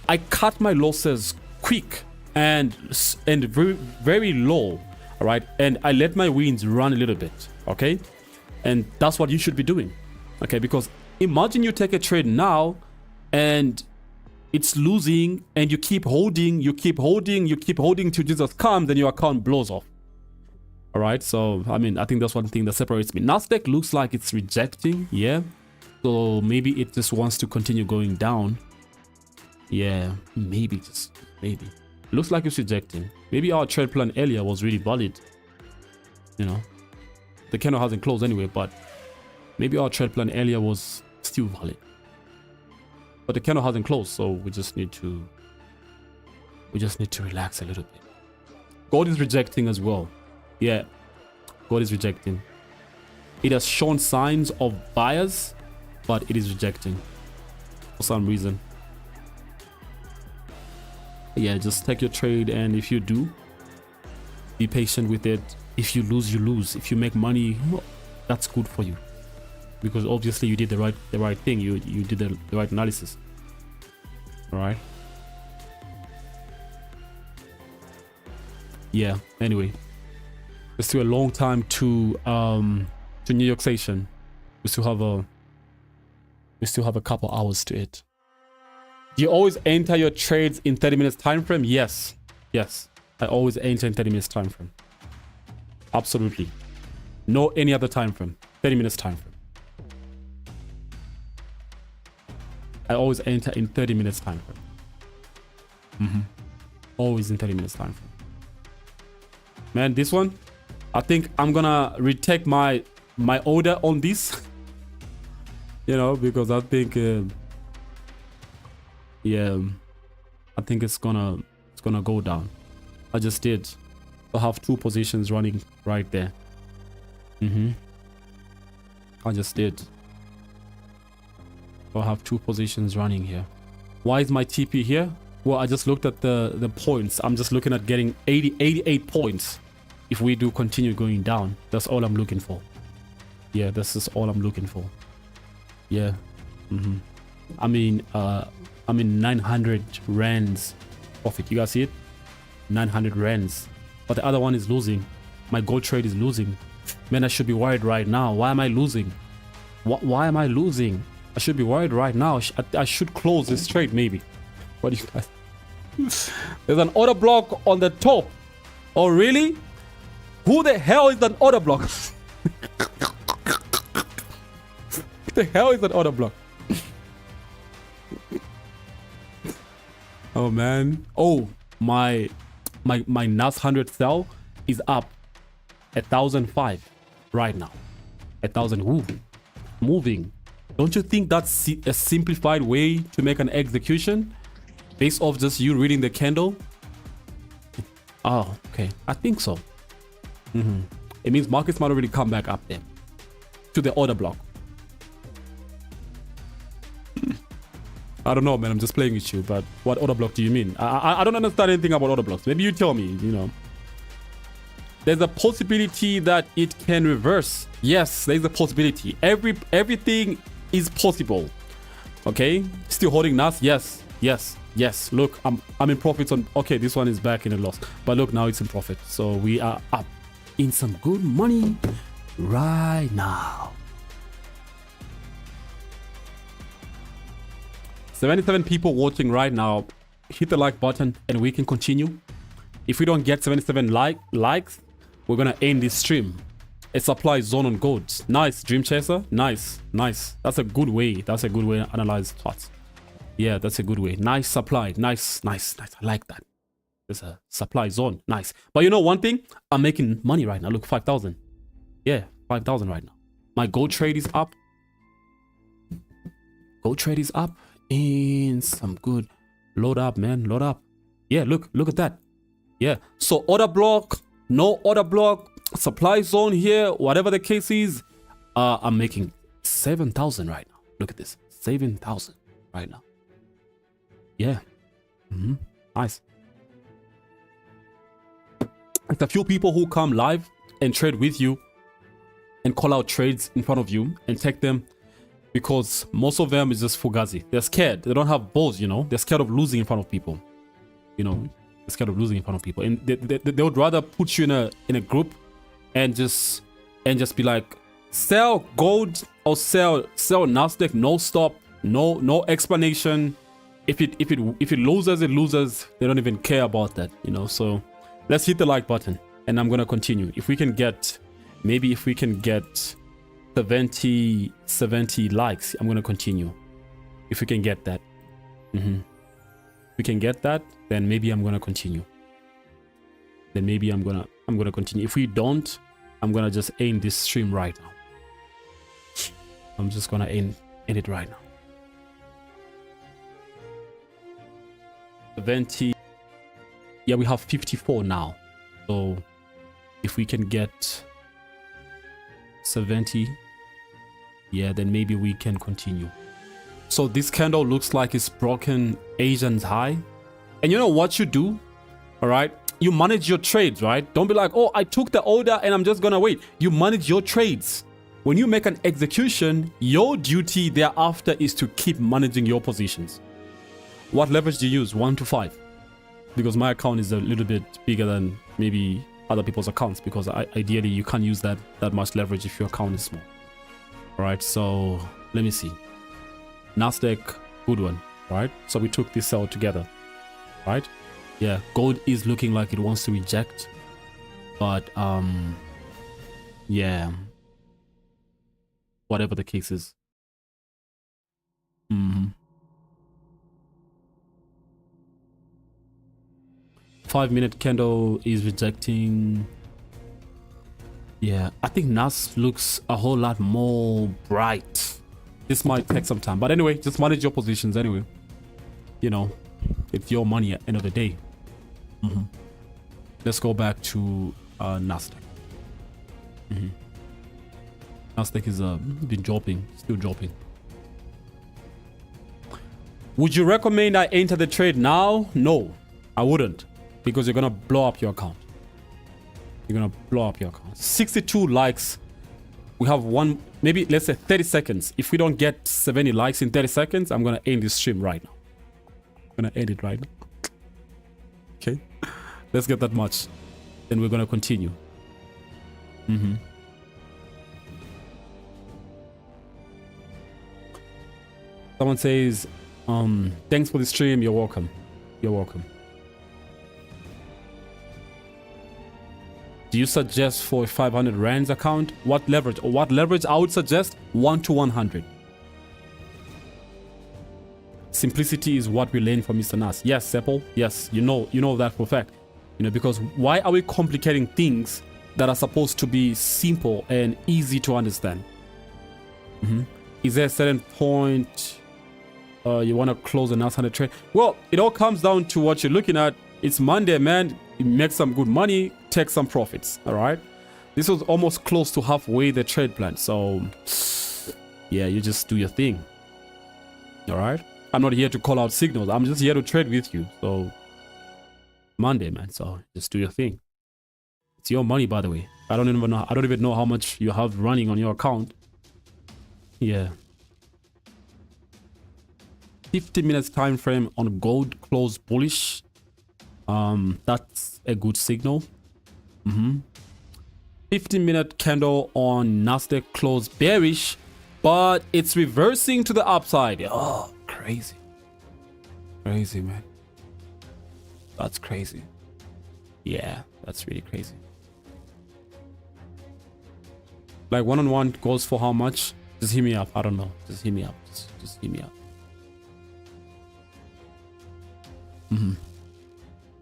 I cut my losses quick and very, very low, all right? And I let my wins run a little bit, okay? And that's what you should be doing, okay? Because imagine you take a trade now and it's losing and you keep holding till Jesus comes and your account blows off. All right, so I mean, I think that's one thing that separates me. Nasdaq looks like it's rejecting, yeah. So maybe it just wants to continue going down. Yeah, maybe, just maybe. Looks like it's rejecting. Maybe our trade plan earlier was really valid. You know, the candle hasn't closed anyway, but maybe our trade plan earlier was still valid. But the candle hasn't closed, so we just need to relax a little bit. Gold is rejecting as well. Yeah, gold is rejecting. It has shown signs of buyers, but it is rejecting for some reason. Yeah, just take your trade, and if you do, be patient with it. If you lose, you lose. If you make money, well, that's good for you, because obviously you did the right thing. You did the right analysis. All right. Yeah. Anyway, there's still a long time to New York session. We still have a couple hours to it. Do you always enter your trades in 30 minutes time frame? Yes. Yes. I always enter in 30 minutes time frame. Absolutely. No any other time frame. 30 minutes time frame. I always enter in 30 minutes time frame. Always in 30 minutes time frame. Man, this one, I think I'm gonna retake my order on this. You know, because I think yeah, I think it's gonna go down. I just did. I have 2 positions running right there. I just did. I have 2 positions running here. Why is my TP here? Well, I just looked at the points. I'm just looking at getting 88 points if we do continue going down. That's all I'm looking for. Yeah, this is all I'm looking for. Yeah. I mean 900 rands profit. You guys see it? 900 rands. But the other one is losing. My gold trade is losing. Man, I should be worried right now. Why am I losing? Why am I losing? I should be worried right now. I should close this trade maybe. What do you guys? There's an order block on the top. Oh, really? Who the hell is an order block? What the hell is an order block? Oh, man. Oh, my nas100 sell is up 1,005 right now. 1,000. Ooh, moving. Don't you think that's a simplified way to make an execution based off just you reading the candle? Oh, okay. I think so. It means markets might already come back up there to the order block. I don't know, man. I'm just playing with you. But what order block do you mean? I don't understand anything about order blocks. Maybe you tell me, you know. There's a possibility that it can reverse. Yes, there's a possibility. Everything is possible. Okay, still holding NAS. Yes. Look, I'm in profits on. Okay, this one is back in a loss, but look, now it's in profit. So we are up in some good money right now. 77 people watching right now. Hit the like button and we can continue. If we don't get 77 likes, we're gonna end this stream. A supply zone on gold. Nice, Dream Chaser. Nice. That's a good way. That's a good way to analyze charts. Yeah, that's a good way. Nice supply. Nice. I like that. There's a supply zone. Nice. But you know one thing? I'm making money right now. Look, 5,000. Yeah, 5,000 right now. My gold trade is up. Gold trade is up in some good. Load up, man. Load up. Yeah, look at that. Yeah. So order block, no order block, supply zone here, whatever the case is. I'm making 7,000 right now. Look at this. 7,000 right now. Yeah. Nice. It's a few people who come live and trade with you and call out trades in front of you and take them, because most of them is just fugazi. They're scared. They don't have balls, you know. They're scared of losing in front of people. You know, they're scared of losing in front of people, and they would rather put you in a group and just be like, sell gold or sell Nasdaq, no stop, no explanation. If it loses, it loses. They don't even care about that, you know. So let's hit the like button, and I'm gonna continue. If we can get, maybe if we can get 70 likes, I'm gonna continue. If we can get that. we can get that, then maybe I'm gonna continue. Then maybe I'm gonna continue. If we don't, I'm gonna just end this stream right now. I'm just gonna end it right now. 70. Yeah, we have 54 now. So if we can get 70, yeah, then maybe we can continue. So this candle looks like it's broken Asian's high. And you know what you do? All right, you manage your trades, right? Don't be like, oh, I took the order and I'm just gonna wait. You manage your trades. When you make an execution, your duty thereafter is to keep managing your positions. What leverage do you use? 1 to 5. Because my account is a little bit bigger than maybe other people's accounts, because ideally you can't use that much leverage if your account is small. All right, so let me see. Nasdaq, good one, right? So we took this out together, right? Yeah, gold is looking like it wants to reject, but yeah, whatever the case is. 5-minute candle is rejecting. Yeah, I think NAS looks a whole lot more bright. This might take some time, but anyway, just manage your positions anyway. You know, it's your money at the end of the day. Let's go back to Nasdaq. Nasdaq is been dropping, still dropping. Would you recommend I enter the trade now? No, I wouldn't, because you're gonna blow up your account. You're gonna blow up your account. 62 likes. We have one, maybe let's say 30 seconds. If we don't get 70 likes in 30 seconds, I'm gonna end this stream right now. I'm gonna end it right now. Okay, let's get that much, then we're gonna continue. Someone says, thanks for the stream. You're welcome. You're welcome. Do you suggest for a 500 rands account? What leverage? Or what leverage? I would suggest 1 to 100. Simplicity is what we learned from Mr. Nas. Yes, Sepple. Yes, you know that for a fact. You know, because why are we complicating things that are supposed to be simple and easy to understand? Is there a certain point you want to close a nas100 trade? Well, it all comes down to what you're looking at. It's Monday, man. You make some good money, take some profits. All right. This was almost close to halfway the trade plan. So yeah, you just do your thing. All right. I'm not here to call out signals. I'm just here to trade with you. So Monday, man. So just do your thing. It's your money, by the way. I don't even know how much you have running on your account. Yeah. 50 minutes time frame on gold close bullish. That's a good signal. 15-minute candle on Nasdaq close bearish, but it's reversing to the upside. Oh, crazy. Crazy, man. That's crazy. Yeah, that's really crazy. Like one-on-one goes for how much? Just hit me up. I don't know. Just hit me up. Just hit me up.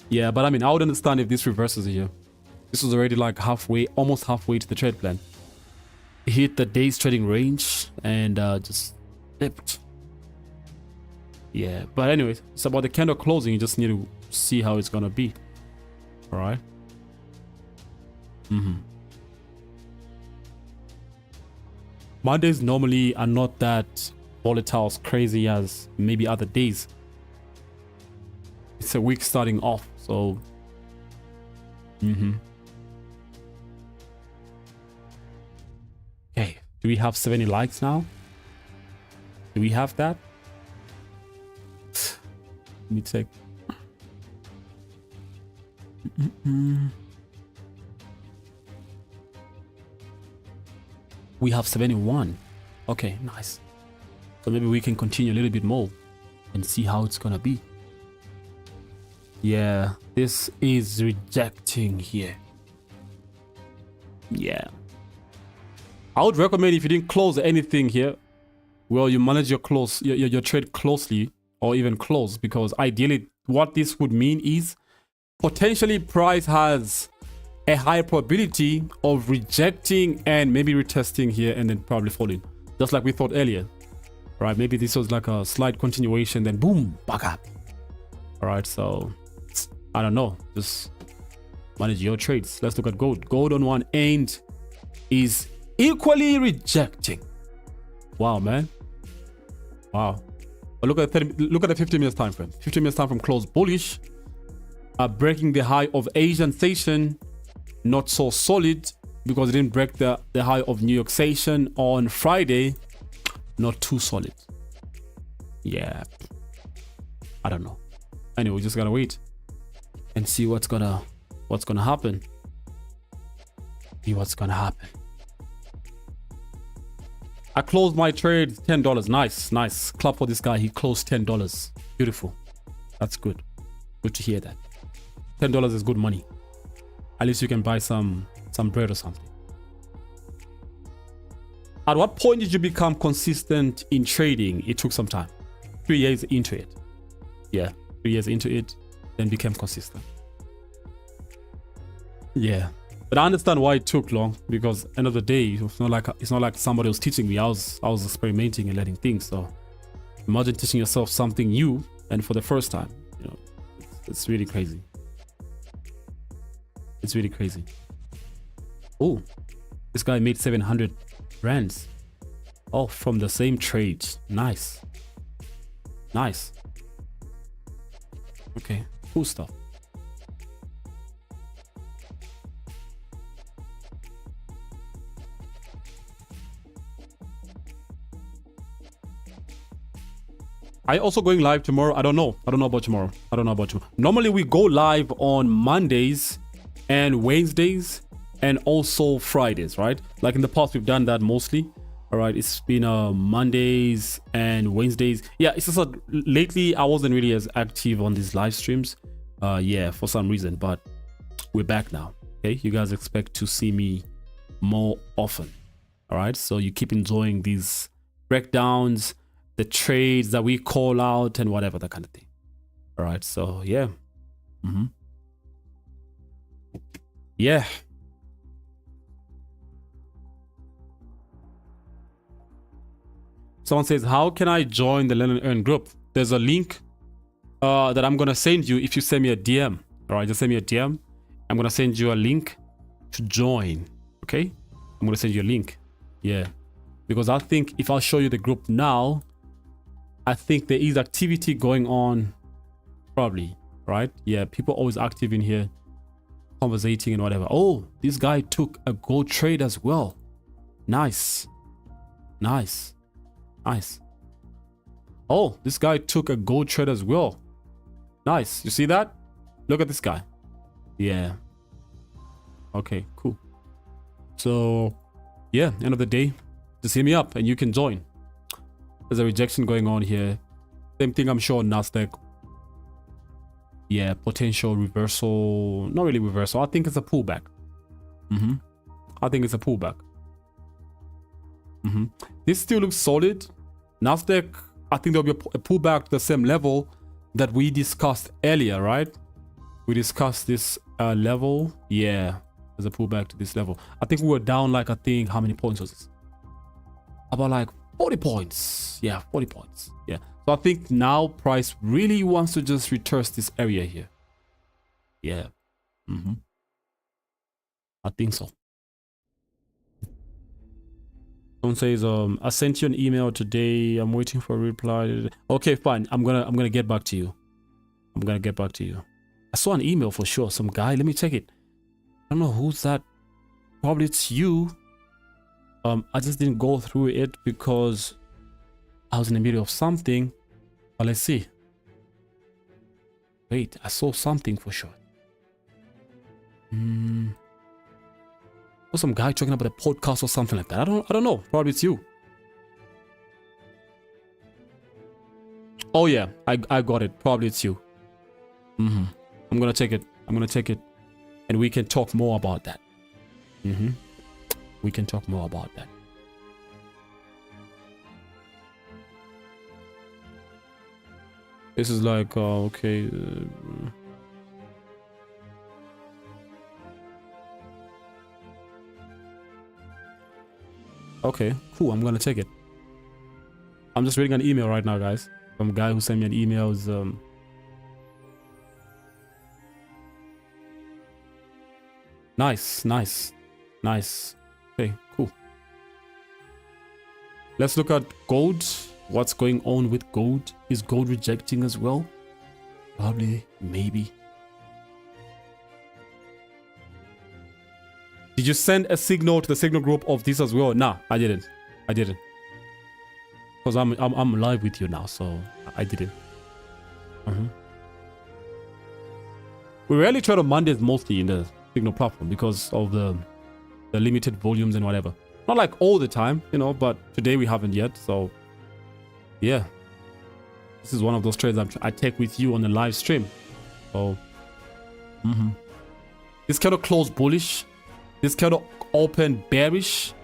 Yeah, but I mean, I would understand if this reverses here. This was already like halfway, almost halfway to the trade plan. It hit the day's trading range and just dipped. Yeah, but anyways, it's about the candle closing. You just need to see how it's gonna be. All right. Mondays normally are not that volatile, as crazy as maybe other days. It's a week starting off, so okay, do we have 70 likes now? Do we have that? Let me check. We have 71. Okay, nice. So maybe we can continue a little bit more and see how it's gonna be. Yeah, this is rejecting here. Yeah, I would recommend, if you didn't close anything here, well, you manage your trade closely or even close, because ideally what this would mean is potentially price has a higher probability of rejecting and maybe retesting here and then probably falling, just like we thought earlier. All right, maybe this was like a slight continuation, then boom, back up. All right, so I don't know, just manage your trades. Let's look at gold. Gold on one end is equally rejecting. Wow, man. Wow. But look at the 50 minutes time frame. 50 minutes time frame closed bullish, breaking the high of Asian session. Not so solid because it didn't break the high of New York session on Friday. Not too solid. Yeah, I don't know. Anyway, we just gotta wait and see what's gonna happen. See what's gonna happen. I closed my trade $10. Nice clap for this guy. He closed $10. Beautiful. That's good. Good to hear that. $10 is good money. At least you can buy some bread or something. At what point did you become consistent in trading? It took some time. 3 years into it. Yeah, 3 years into it, then became consistent. Yeah, but I understand why it took long, because end of the day, it's not like somebody was teaching me. I was experimenting and learning things. So imagine teaching yourself something new and for the first time. You know, it's really crazy. It's really crazy. Oh, this guy made 700 rands. Oh, from the same trade. Nice. Nice. Okay, cool stuff. Are you also going live tomorrow? I don't know. I don't know about tomorrow. Normally we go live on Mondays and Wednesdays and also Fridays, right? Like in the past, we've done that mostly. All right, it's been Mondays and Wednesdays. Yeah, it's just that lately I wasn't really as active on these live streams. Yeah, for some reason, but we're back now. Okay, you guys expect to see me more often. All right, so you keep enjoying these breakdowns, the trades that we call out and whatever, that kind of thing. All right, so yeah. Yeah. Someone says, how can I join the Learn and Earn group? There's a link that I'm going to send you if you send me a DM. All right, just send me a DM. I'm going to send you a link to join. Okay? I'm going to send you a link. Yeah. Because I think if I'll show you the group now, I think there is activity going on. Probably. Right? Yeah. People always active in here, conversating and whatever. Oh, this guy took a gold trade as well. Nice. Nice. Nice. Oh, this guy took a gold trade as well. Nice. You see that? Look at this guy. Yeah. Okay, cool. So, yeah, end of the day, just hit me up and you can join. There's a rejection going on here. Same thing, I'm sure, on Nasdaq. Yeah, potential reversal. Not really reversal. I think it's a pullback. I think it's a pullback. This still looks solid. Nasdaq, I think there'll be a pullback to the same level that we discussed earlier, right? We discussed this level. Yeah, there's a pullback to this level. I think we were down like, I think, how many points was this? About like 40 points. Yeah, 40 points. Yeah. So I think now price really wants to just retest this area here. Yeah. I think so. Someone says, I sent you an email today. I'm waiting for a reply. Okay, fine. I'm gonna get back to you. I saw an email for sure. Some guy. Let me check it. I don't know who's that. Probably it's you. I just didn't go through it because I was in the middle of something. But let's see. Wait, I saw something for sure. Or some guy talking about a podcast or something like that. I don't know. Probably it's you. Oh yeah, I got it. Probably it's you. I'm gonna check it. And we can talk more about that. We can talk more about that. This is like, okay. Okay, cool. I'm gonna take it. I'm just reading an email right now, guys, from a guy who sent me an email. Nice. Okay, cool. Let's look at gold. What's going on with gold? Is gold rejecting as well? Probably, maybe. Did you send a signal to the signal group of this as well? Nah, I didn't. Because I'm live with you now, so I didn't. We rarely try to Mondays mostly in the signal platform because of the limited volumes and whatever. Not like all the time, you know, but today we haven't yet, so yeah. This is one of those trades I take with you on the live stream. So this candle closed bullish. This candle open bearish.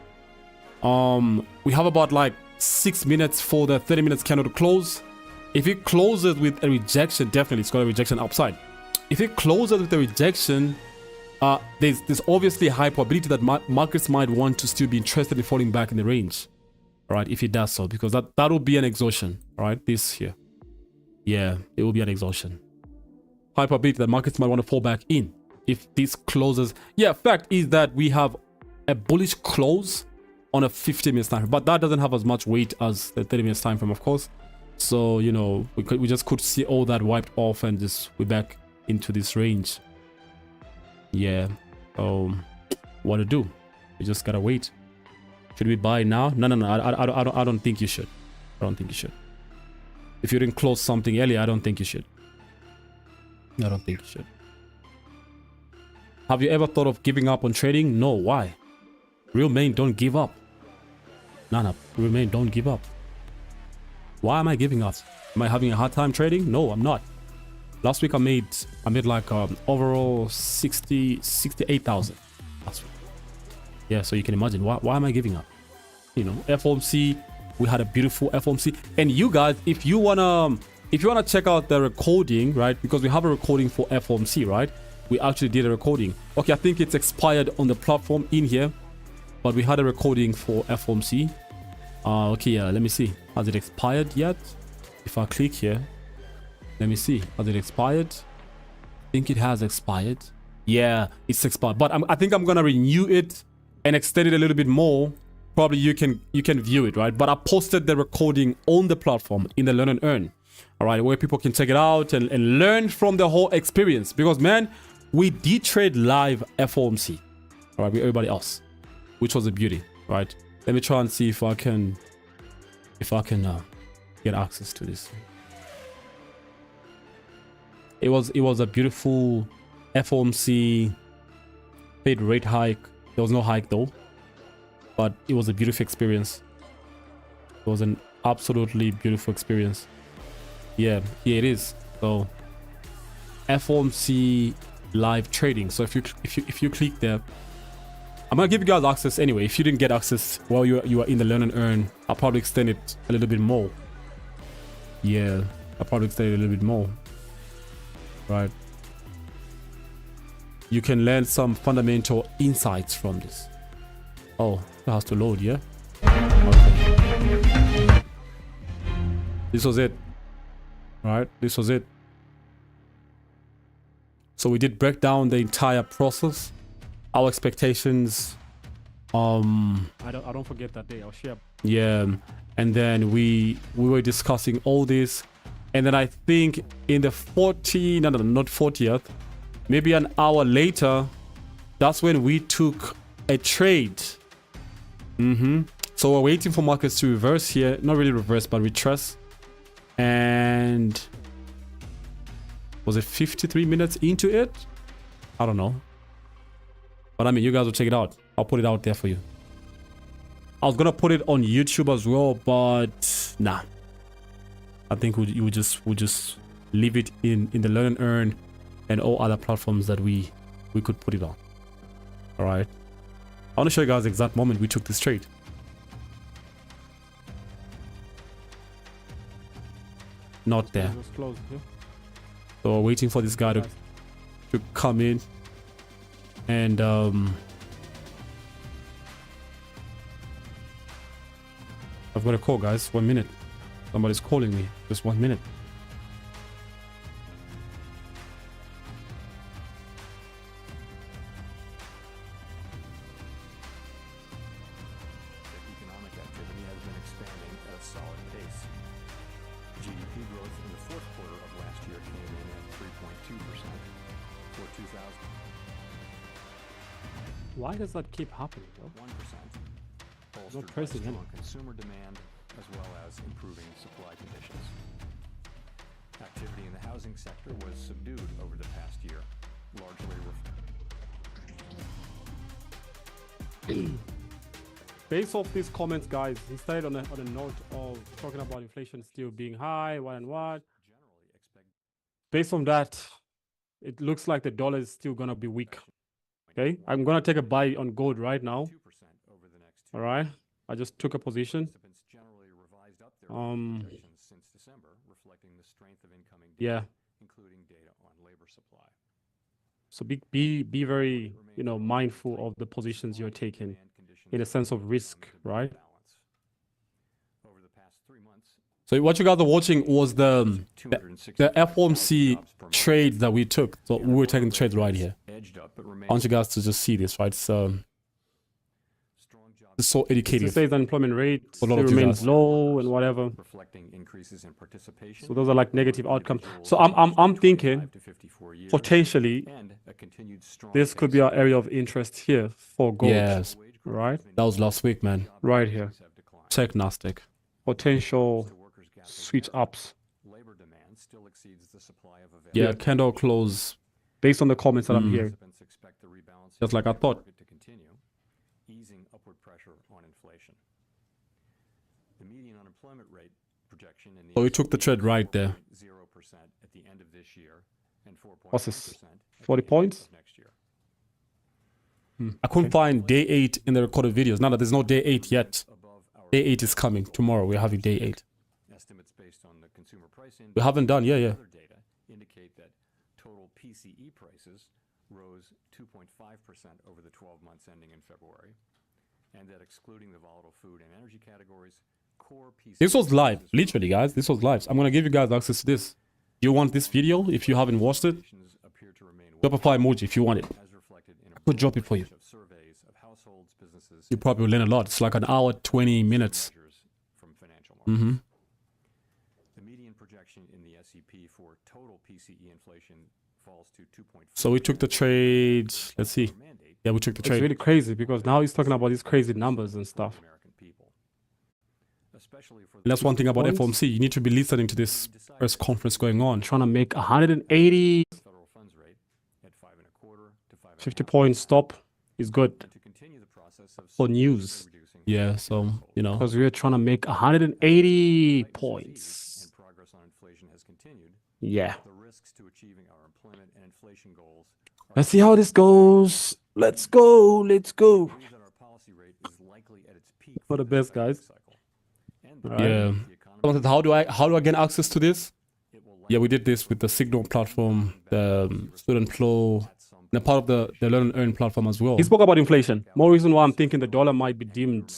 We have about like 6 minutes for the 30 minutes candle to close. If it closes with a rejection, definitely it's got a rejection upside. If it closes with a rejection, there's obviously a high probability that markets might want to still be interested in falling back in the range. All right, if it does so, because that will be an exhaustion. All right, this here. Yeah, it will be an exhaustion. High probability that markets might want to fall back in if this closes. Yeah, fact is that we have a bullish close on a 50 minutes time frame, but that doesn't have as much weight as the 30 minutes time frame, of course. So, you know, we just could see all that wiped off and just we're back into this range. Yeah. What to do? We just gotta wait. Should we buy now? No. I don't think you should. I don't think you should. If you didn't close something earlier, I don't think you should. I don't think you should. Have you ever thought of giving up on trading? No. Why? Real men don't give up. No. Real men don't give up. Why am I giving up? Am I having a hard time trading? No, I'm not. Last week I made like overall 68,000 last week. Yeah, so you can imagine why am I giving up? You know, FOMC, we had a beautiful FOMC. And you guys, if you wanna check out the recording, right? Because we have a recording for FOMC, right? We actually did a recording. Okay, I think it's expired on the platform in here, but we had a recording for FOMC. Okay, yeah, let me see. Has it expired yet? If I click here, let me see. Has it expired? I think it has expired. Yeah, it's expired. But I think I'm gonna renew it and extend it a little bit more. Probably you can view it, right? But I posted the recording on the platform in the Learn and Earn. All right, where people can check it out and learn from the whole experience. Because man, we did trade live FOMC, all right, with everybody else, which was a beauty, right? Let me try and see if I can get access to this. It was a beautiful FOMC paid rate hike. There was no hike though, but it was a beautiful experience. It was an absolutely beautiful experience. Yeah, here it is. So FOMC live trading. So if you click there, I'm gonna give you guys access anyway. If you didn't get access while you are in the Learn and Earn, I'll probably extend it a little bit more. Yeah, I'll probably extend it a little bit more. Right. You can learn some fundamental insights from this. Oh, it has to load, yeah? Okay. This was it. Right, this was it. So we did break down the entire process. Our expectations. I don't forget that day. I'll share. Yeah, and then we were discussing all this, and then I think in the not 40th, maybe an hour later, that's when we took a trade. So we're waiting for markets to reverse here. Not really reverse, but retrace. And was it 53 minutes into it? I don't know. But I mean, you guys will check it out. I'll put it out there for you. I was gonna put it on YouTube as well, but nah. I think we'll just leave it in the Learn and Earn and all other platforms that we could put it on. All right. I want to show you guys the exact moment we took this trade. not there. It was closed, yeah? So waiting for this guy to come in and I've got a call, guys. 1 minute. Somebody's calling me. Just 1 minute. Economic activity has been expanding at a solid pace. GDP growth in the fourth quarter of last year came in at 3.2%. For 2000, Why does that keep happening, bro? 1%, bolstered by tracing strong any. consumer demand as well as improving supply conditions. Activity in the housing sector was subdued over the past year, largely Based off these comments, guys, he started on a note of talking about inflation still being high, what and what. generally expect Based on that, it looks like the dollar is still gonna be weak. Okay, I'm gonna take a buy on gold right now. 2% over the next 2 All right, I just took a position. Participants generally revised up their projections since December, reflecting the strength of incoming data, Yeah. including data on labor supply. So be very, you know, mindful of the positions you're taking in a sense of risk, right? Over the past 3 months, So what you guys are watching was the FOMC trade that we took. So we were taking the trades right here. edged up but I remained want you guys to just see this, right? So strong job it's so It educative. says unemployment rate A lot still of you remains guys. low and whatever. reflecting increases in participation. So those are like negative outcomes. individuals So I'm aged thinking 25 to 54 years, potentially and a continued strong this could be pace our area of interest here for gold. Yes, wage growth right? has been that was last week, man. job Right vacancies here. have declined. Check Nasdaq. Potential The workers' gap is switch narrowing. ups Labor demand still exceeds the supply of available. Yeah, candle close. based on the comments that I'm hearing. Participants expect the rebalancing Just like of I the thought. market to continue, easing upward pressure on inflation. The median unemployment rate projection in the So we took the S&P trade is right there. 4.0% at the end of this year and 4.1% What's this? at the 40 end points? of next year. I couldn't find day 8 in the recorded videos. Now that there's no day 8 yet. Above our Day 8 is coming. Tomorrow we're having day 8. estimates based on the consumer price index. We haven't done, yeah. and other data indicate that total PCE prices rose 2.5% over the 12 months ending in February, and that excluding the volatile food and energy categories, core PCE This was live, prices literally, guys. This was live. I'm gonna give you guys access to this. You want this video? If you haven't watched it, appear to remain drop a fire emoji if you want it. as reflected in a Could drop it for you. bunch of surveys of households, businesses, You probably will learn a lot. It's like an hour, 20 minutes. measures from financial markets. Mm-hmm. The median projection in the SEP for total PCE inflation falls to 2.4%. So we took the trade. Let's see. Mandate Yeah, we took the It's trade. really crazy because now he's talking about these crazy numbers and stuff. the American people, especially for And that's one thing about Points. FOMC. You need to be listening to this press conference going on. Trying to make 180, the federal funds rate at 5.25 to 5.5%. 50 point stop is good And to continue the process of for news reducing Yeah, so, you know. because we're trying to make 180 points. and progress on inflation has continued. Yeah. The risks to achieving our employment and inflation goals are Let's see how this goes. Let's go. Let's go. We believe that our policy rate is likely at its peak For the this best, guys. cycle. And that Right. Yeah. the economy Someone said, how do I get access to this? it will Yeah, we did this with the Signal platform, the Student Flow, at some and a part of the Learn and Earn platform as well. He spoke about inflation. More reason why I'm thinking the dollar might be deemed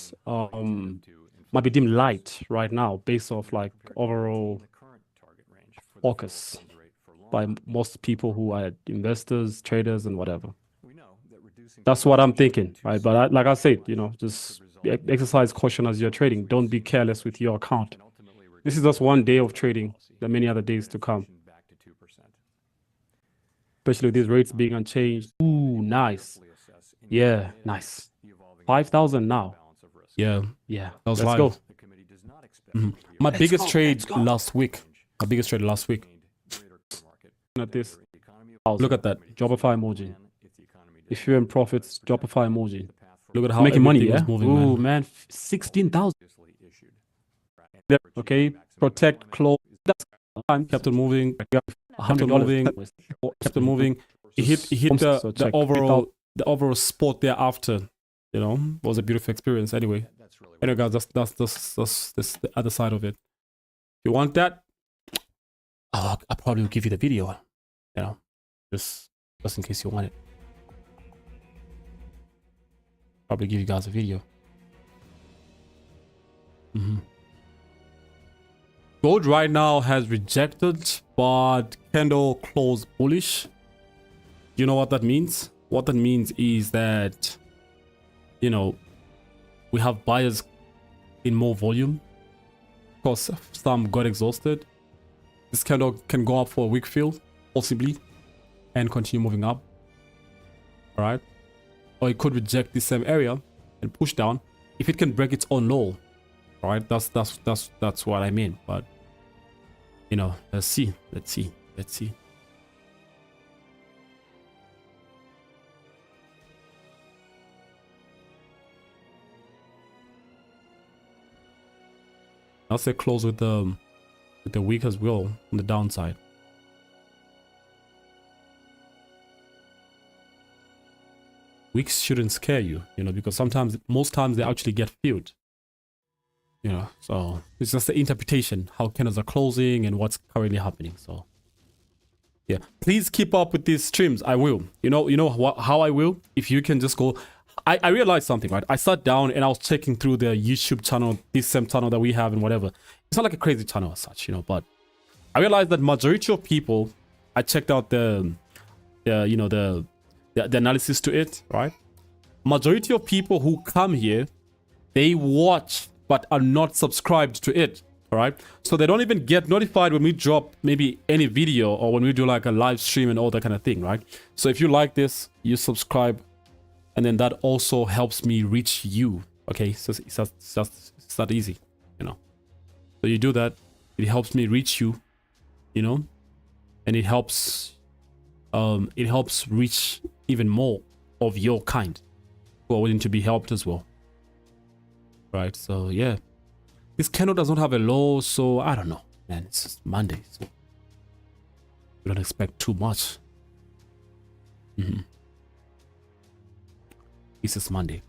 might be deemed light right now based off like overall the current target range for the focus federal funds rate for long. by most people who are investors, traders, and whatever. We know that reducing That's what I'm thinking, right? But like I said, you know, just exercise caution as you're trading. Don't be careless with your account. and ultimately This is just one day of trading. There are many other days to come, inflation back to 2%. especially with these rates being unchanged. Ooh, nice. Carefully assess in Yeah, detail nice. the evolving 5,000 now. balance of risk. Yeah, Yeah, that was let's live. go. The committee does not expect Mhm. it to be My a biggest go, trade let's go. last week. My biggest trade last week. gained greater market. At this, The economy Look at that. drop a fire emoji. if the economy If you're in profits, drop a fire emoji. the path for Look at how Making money, everything yeah? was moving, Ooh, man. man, 16,000. previously issued. Okay, protect, close. Kept it moving. $100. moving. Kept it moving. He hit So the check overall spot thereafter. You know, it was a beautiful experience. Anyway, That's really anyway, guys, that's the other side of it. If you want that, I probably will give you the video, you know, just in case you want it. Probably give you guys a video. Gold right now has rejected, but candle closed bullish. You know what that means? What that means is that, you know, we have buyers in more volume. Of course, some got exhausted. This candle can go up for a weak fill, possibly, and continue moving up. All right. Or it could reject this same area and push down if it can break its own low. All right. That's what I mean. But, you know, let's see. I'll say close with the weak as well on the downside. Weeks shouldn't scare you, you know, because most times they actually get filled. You know, so it's just the interpretation, how candles are closing and what's currently happening. So yeah, please keep up with these streams. I will. You know how I will? If you can just go. I realized something, right? I sat down and I was checking through the YouTube channel, this same channel that we have and whatever. It's not like a crazy channel as such, you know, but I realized that majority of people, I checked out the analysis to it, right? Majority of people who come here, they watch but are not subscribed to it, all right? So they don't even get notified when we drop maybe any video or when we do like a live stream and all that kind of thing, right? So if you like this, you subscribe, and then that also helps me reach you, okay? So it's that easy, you know? So you do that, it helps me reach you, you know? And it helps reach even more of your kind who are willing to be helped as well. Right, so yeah. This candle does not have a low, so I don't know, man. It's just Monday, so we don't expect too much. This is Monday.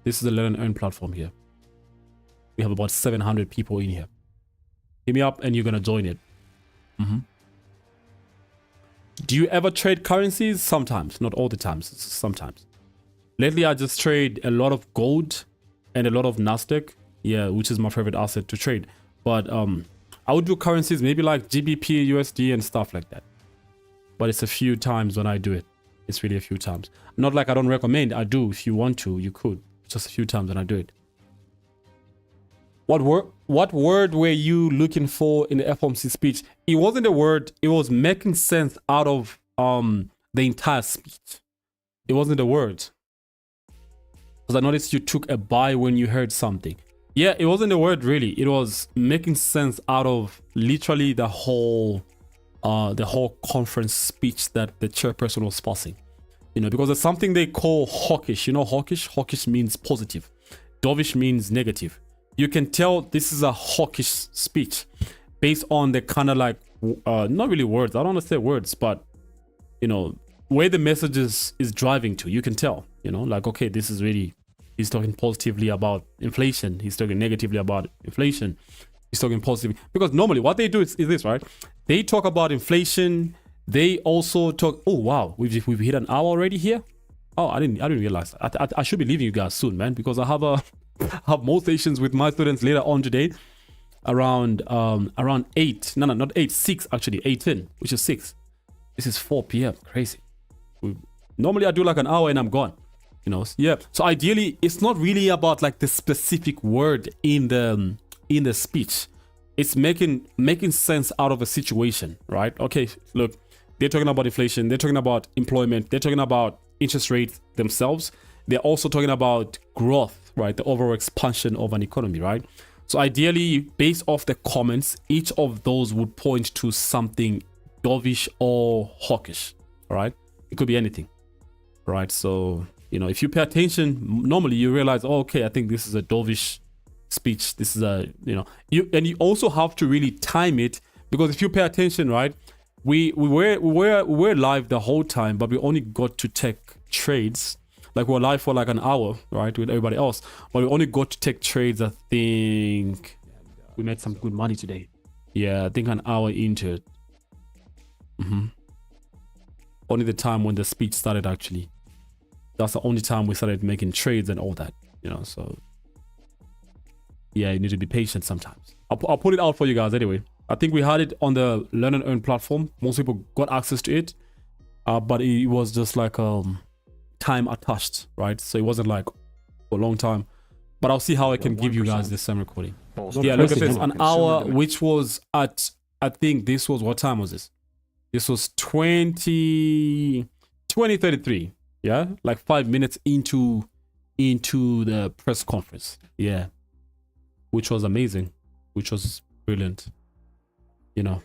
This is the Learn and Earn platform here. We have about 700 people in here. Hit me up and you're gonna join it. Do you ever trade currencies? Sometimes, not all the times, sometimes. Lately, I just trade a lot of gold and a lot of Nasdaq, yeah, which is my favorite asset to trade. But I would do currencies, maybe like GBP, USD, and stuff like that. But it's a few times when I do it. It's really a few times. Not like I don't recommend. I do. If you want to, you could. Just a few times when I do it. What word were you looking for in the FOMC speech? It wasn't a word. It was making sense out of the entire speech. It wasn't a word. Because I noticed you took a buy when you heard something. Yeah, it wasn't a word really. It was making sense out of literally the whole conference speech that the chairperson was passing. You know, because there's something they call hawkish. You know, hawkish? Hawkish means positive. Dovish means negative. You can tell this is a hawkish speech based on the kind of like, not really words. I don't want to say words, but, you know, where the message is driving to. You can tell, you know, like, okay, this is really, he's talking positively about inflation. He's talking negatively about inflation. He's talking positively. Because normally what they do is this, right? They talk about inflation. They also talk, oh, wow, we've hit an hour already here. Oh, I didn't realize that. I should be leaving you guys soon, man, because I have more sessions with my students later on today around 8. No, not 8, 6 actually, 18, which is 6. This is 4 p.m. Crazy. Normally I do like an hour and I'm gone, you know. Yeah, so ideally it's not really about like the specific word in the speech. It's making sense out of a situation, right? Okay, look, they're talking about inflation, they're talking about employment, they're talking about interest rates themselves, they're also talking about growth, right? The overall expansion of an economy, right? So ideally, based off the comments, each of those would point to something dovish or hawkish, all right? It could be anything, right? So, you know, if you pay attention, normally you realize, oh, okay, I think this is a dovish speech. This is a, you know, you also have to really time it, because if you pay attention, right, we were live the whole time, but we only got to take trades. Like we're live for like an hour, right, with everybody else, but we only got to take trades. I think we made some good money today. Yeah, I think an hour into it. Only the time when the speech started, actually. That's the only time we started making trades and all that, you know, so. Yeah, you need to be patient sometimes. I'll put it out for you guys anyway. I think we had it on the Learn and Earn platform. Most people got access to it. But it was just like time attached, right? So it wasn't like for a long time. But I'll see how I can give you guys the same recording. Yeah, look at this. An hour, which was at, I think this was, what time was this? This was 20:33. Yeah, like 5 minutes into the press conference. Yeah, which was amazing, which was brilliant, you know.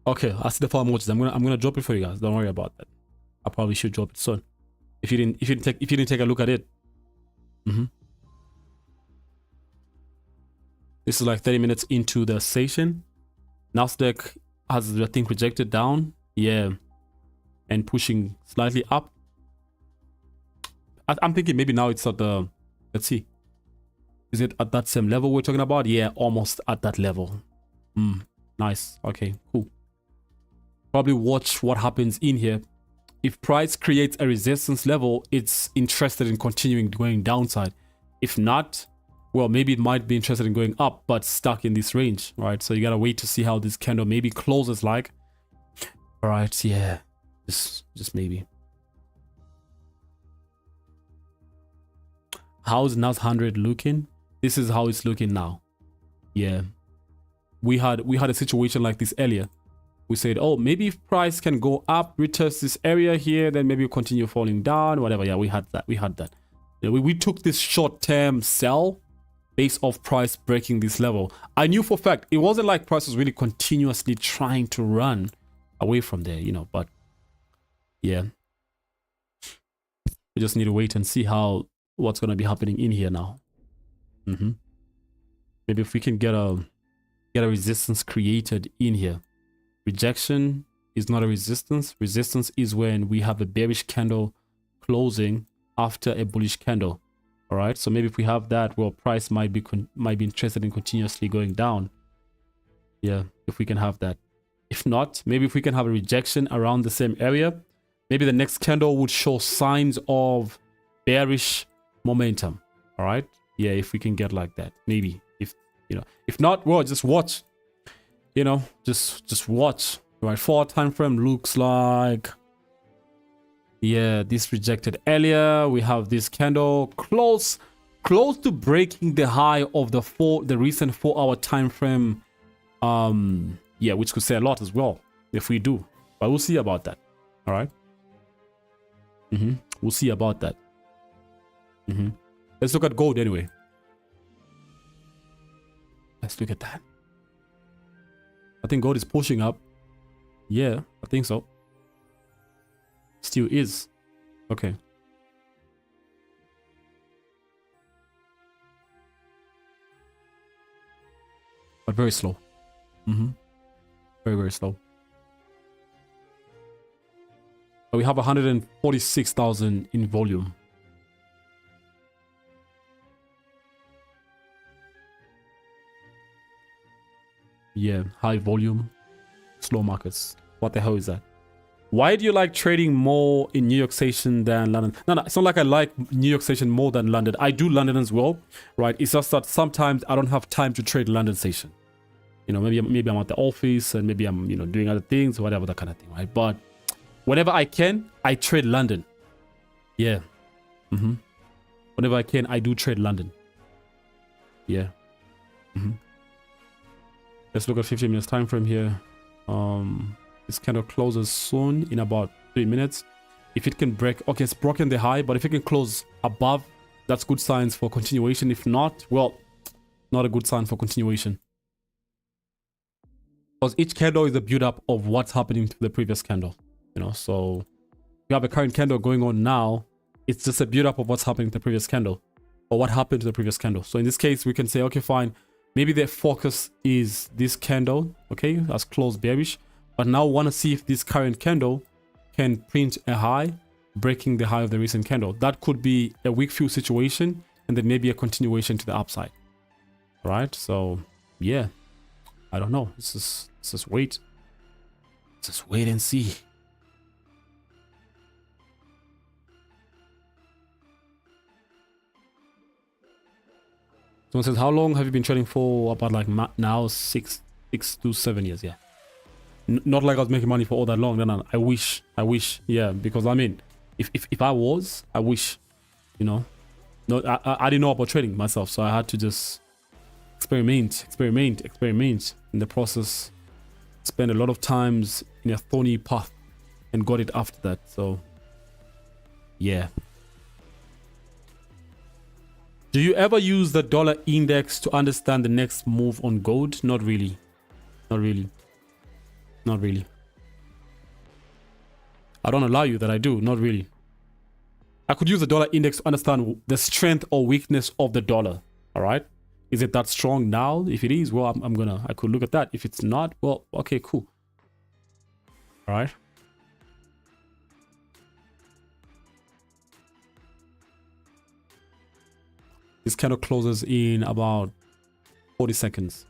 Okay, I see the file emojis. I'm gonna drop it for you guys. Don't worry about that. I probably should drop it soon. If you didn't take a look at it. This is like 30 minutes into the session. Nasdaq has, I think, rejected down. Yeah, and pushing slightly up. I'm thinking maybe now it's at the, let's see. Is it at that same level we're talking about? Yeah, almost at that level. Nice. Okay, cool. Probably watch what happens in here. If price creates a resistance level, it's interested in continuing going downside. If not, well, maybe it might be interested in going up, but stuck in this range, right? So you gotta wait to see how this candle maybe closes like. All right, yeah, just maybe. How's nas100 looking? This is how it's looking now. Yeah, we had a situation like this earlier. We said, oh, maybe if price can go up, retest this area here, then maybe continue falling down, whatever. Yeah, we had that. Yeah, we took this short-term sell based off price breaking this level. I knew for a fact it wasn't like price was really continuously trying to run away from there, you know, but yeah. We just need to wait and see what's going to be happening in here now. Maybe if we can get a resistance created in here. Rejection is not a resistance. Resistance is when we have a bearish candle closing after a bullish candle. All right, so maybe if we have that, well, price might be interested in continuously going down. Yeah, if we can have that. If not, maybe if we can have a rejection around the same area, maybe the next candle would show signs of bearish momentum. All right, yeah, if we can get like that, maybe. If you know, if not, well, just watch. You know, just watch. Right, 4 time frame looks like, yeah, this rejected earlier. We have this candle close to breaking the high of the recent 4-hour time frame. Yeah, which could say a lot as well if we do, but we'll see about that. All right. We'll see about that. Let's look at gold anyway. Let's look at that. I think gold is pushing up. Yeah, I think so. Still is. Okay. But very slow. Very, very slow. But we have 146,000 in volume. Yeah, high volume, slow markets. What the hell is that? Why do you like trading more in New York Station than London? No, it's not like I like New York Station more than London. I do London as well, right? It's just that sometimes I don't have time to trade London Station. You know, maybe I'm at the office and maybe I'm, you know, doing other things or whatever, that kind of thing, right? But whenever I can, I trade London. Yeah. Whenever I can, I do trade London. Yeah. Let's look at 15 minutes time frame here. This candle closes soon in about 3 minutes. If it can break, okay, it's broken the high, but if it can close above, that's good signs for continuation. If not, well, not a good sign for continuation. Because each candle is a build up of what's happening to the previous candle. You know, so we have a current candle going on now. It's just a build up of what's happening to the previous candle or what happened to the previous candle. So in this case, we can say, okay, fine. Maybe their focus is this candle, okay, that's closed bearish. But now want to see if this current candle can print a high, breaking the high of the recent candle. That could be a weak fill situation and then maybe a continuation to the upside. right? So yeah, I don't know. Let's just wait. Let's just wait and see. Someone says, how long have you been trading for? About like now 6 to 7 years. Yeah. Not like I was making money for all that long. No. I wish. Yeah, because I mean, if I was, I wish, you know. No, I didn't know about trading myself, so I had to just experiment in the process. Spend a lot of times in a thorny path and got it after that. So yeah. Do you ever use the dollar index to understand the next move on gold? Not really. Not really. Not really. I don't allow you that I do. Not really. I could use the dollar index to understand the strength or weakness of the dollar. All right. Is it that strong now? If it is, well, I could look at that. If it's not, well, okay, cool. All right. This candle closes in about 40 seconds.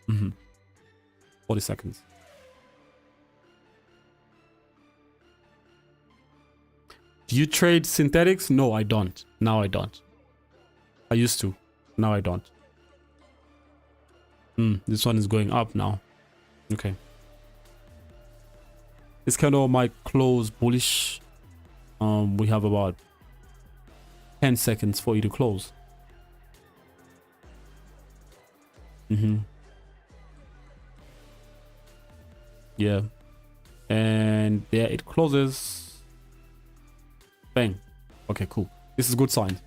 40 seconds. Do you trade synthetics? No, I don't. Now I don't. I used to. Now I don't. This one is going up now. Okay. This candle might close bullish. We have about 10 seconds for you to close. Yeah. And there it closes. Bang. Okay, cool. This is good sign.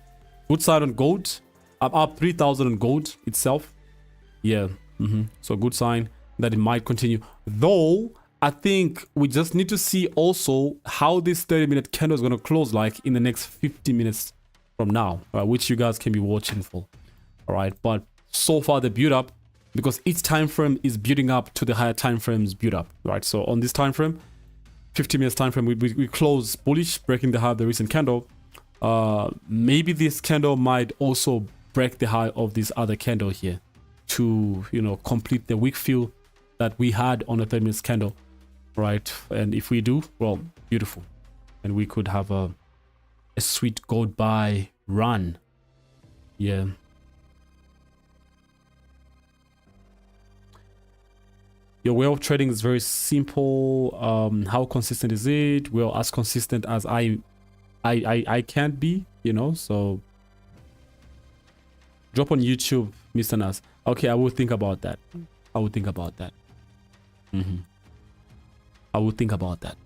Good sign on gold. I'm up 3,000 on gold itself. Yeah. So good sign that it might continue. Though, I think we just need to see also how this 30-minute candle is going to close like in the next 50 minutes from now, which you guys can be watching for. All right. But so far the build up, because each time frame is building up to the higher time frames build up, right? So on this time frame, 50 minutes time frame, we close bullish, breaking the high of the recent candle. Maybe this candle might also break the high of this other candle here to, you know, complete the weak fill that we had on the 30 minutes candle, right? And if we do, well, beautiful, and we could have a sweet gold buy run. Yeah. Your way of trading is very simple. How consistent is it? Well, as consistent as I can't be, you know. So drop on YouTube, Mr. Nas. Okay, I will think about that. I will think about that. I will think about that.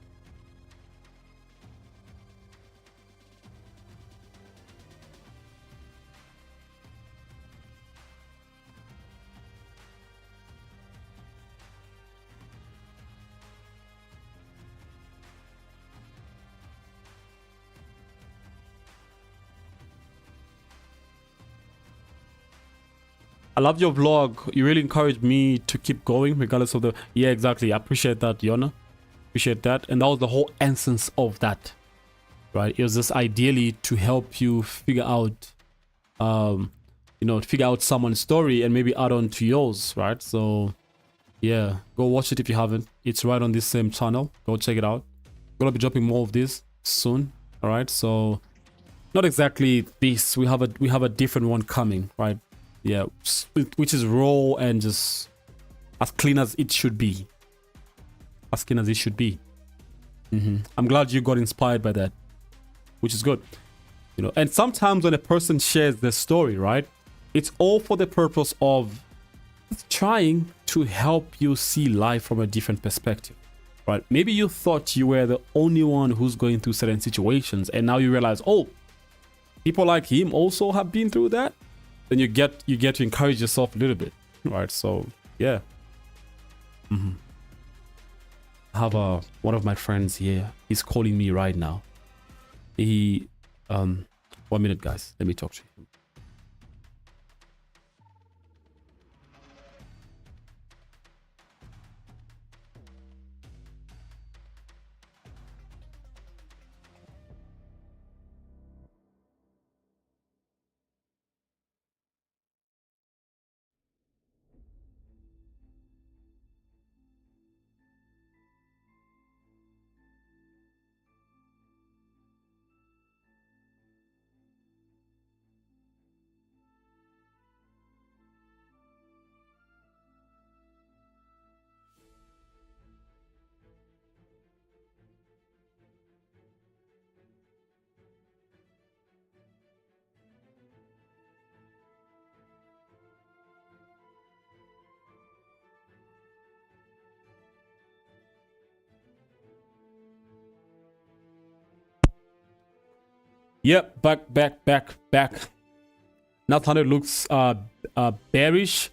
I love your vlog. You really encouraged me to keep going regardless of the... Yeah, exactly. I appreciate that, Yona. Appreciate that. And that was the whole essence of that, right? It was just ideally to help you figure out, you know, figure out someone's story and maybe add on to yours, right? So, yeah, go watch it if you haven't. It's right on this same channel. Go check it out. Gonna be dropping more of this soon, all right? So, not exactly this. We have a different one coming, right? Yeah, which is raw and just as clean as it should be. As clean as it should be. I'm glad you got inspired by that, which is good. You know, and sometimes when a person shares their story, right, it's all for the purpose of trying to help you see life from a different perspective, right? Maybe you thought you were the only one who's going through certain situations, and now you realize, oh, people like him also have been through that. Then you get to encourage yourself a little bit, right? So yeah. I have one of my friends here. He's calling me right now. 1 minute, guys. Let me talk to him. Yep, back. Nas100 looks bearish.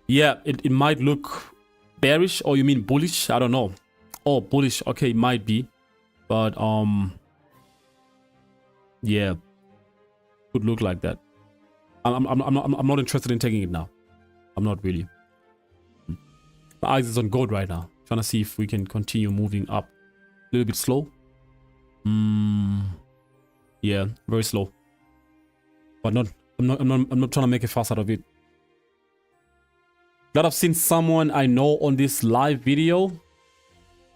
Yeah, it might look bearish, or you mean bullish? I don't know. Oh, bullish. Okay, it might be, but yeah, could look like that. I'm not interested in taking it now. I'm not really. My eyes is on gold right now. Trying to see if we can continue moving up. A little bit slow. Yeah, very slow. But not. I'm not trying to make a fuss out of it. Glad I've seen someone I know on this live video.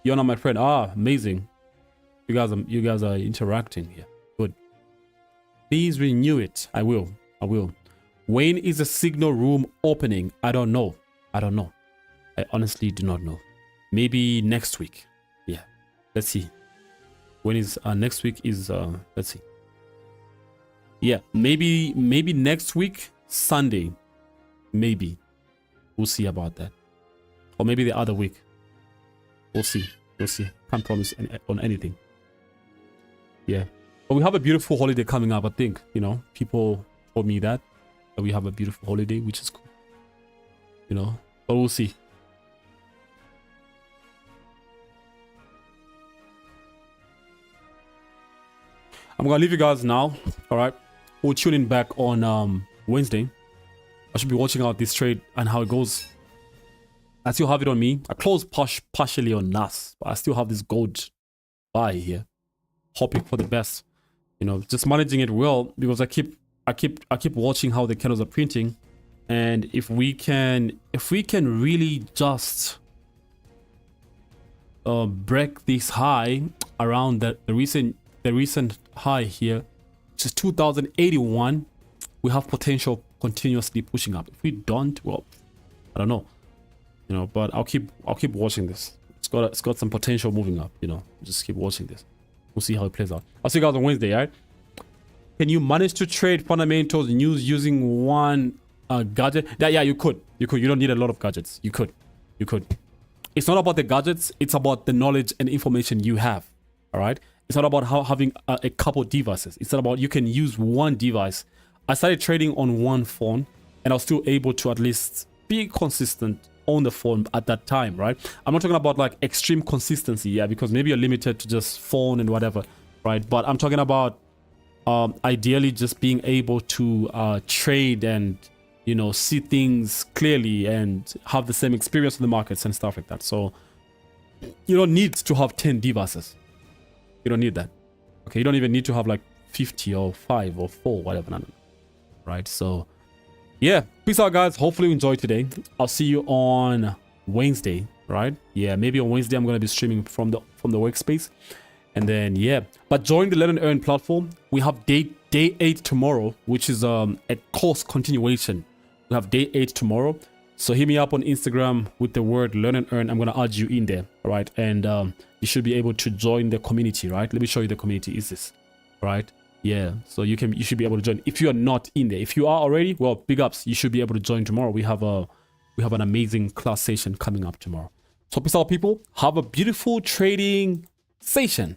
You're not my friend. Ah, amazing. You guys are interacting here. Good. Please renew it. I will. When is the signal room opening? I don't know. I honestly do not know. Maybe next week. Yeah. Let's see. When is next week is let's see. Yeah, maybe next week, Sunday. Maybe. We'll see about that. Or maybe the other week. We'll see. Can't promise on anything. Yeah. But we have a beautiful holiday coming up, I think. You know, people told me that we have a beautiful holiday, which is cool. You know, but we'll see. I'm gonna leave you guys now. All right, we'll tune in back on Wednesday. I should be watching out this trade and how it goes. I still have it on me. I closed partially on NAS, but I still have this gold buy here, hoping for the best. You know, just managing it well, because I keep watching how the candles are printing, and if we can really just break this high around the recent high here, which is 2081, we have potential continuously pushing up. If we don't, well, I don't know, you know, but I'll keep watching this. It's got some potential moving up, you know. Just keep watching this. We'll see how it plays out. I'll see you guys on Wednesday, all right? Can you manage to trade fundamentals news using one gadget? Yeah, you could. You don't need a lot of gadgets. You could. It's not about the gadgets. It's about the knowledge and information you have. All right. It's not about having a couple devices. It's not about you can use one device. I started trading on one phone, and I was still able to at least be consistent on the phone at that time, right? I'm not talking about like extreme consistency, yeah, because maybe you're limited to just phone and whatever, right? But I'm talking about ideally just being able to trade and, you know, see things clearly and have the same experience in the markets and stuff like that. So you don't need to have 10 devices. You don't need that. Okay, you don't even need to have like 50 or 5 or 4, whatever. No. Right, so yeah, peace out, guys. Hopefully you enjoyed today. I'll see you on Wednesday, right? Yeah, maybe on Wednesday I'm going to be streaming from the workspace. And then yeah, but join the Learn and Earn platform. We have day 8 tomorrow, which is a course continuation. We have day 8 tomorrow. So hit me up on Instagram with the word Learn and Earn. I'm going to add you in there, all right? And you should be able to join the community, right? Let me show you the community is this, right? Yeah, so you should be able to join if you are not in there. If you are already, well, big ups. You should be able to join tomorrow. We have an amazing class session coming up tomorrow. So peace out, people. Have a beautiful trading session.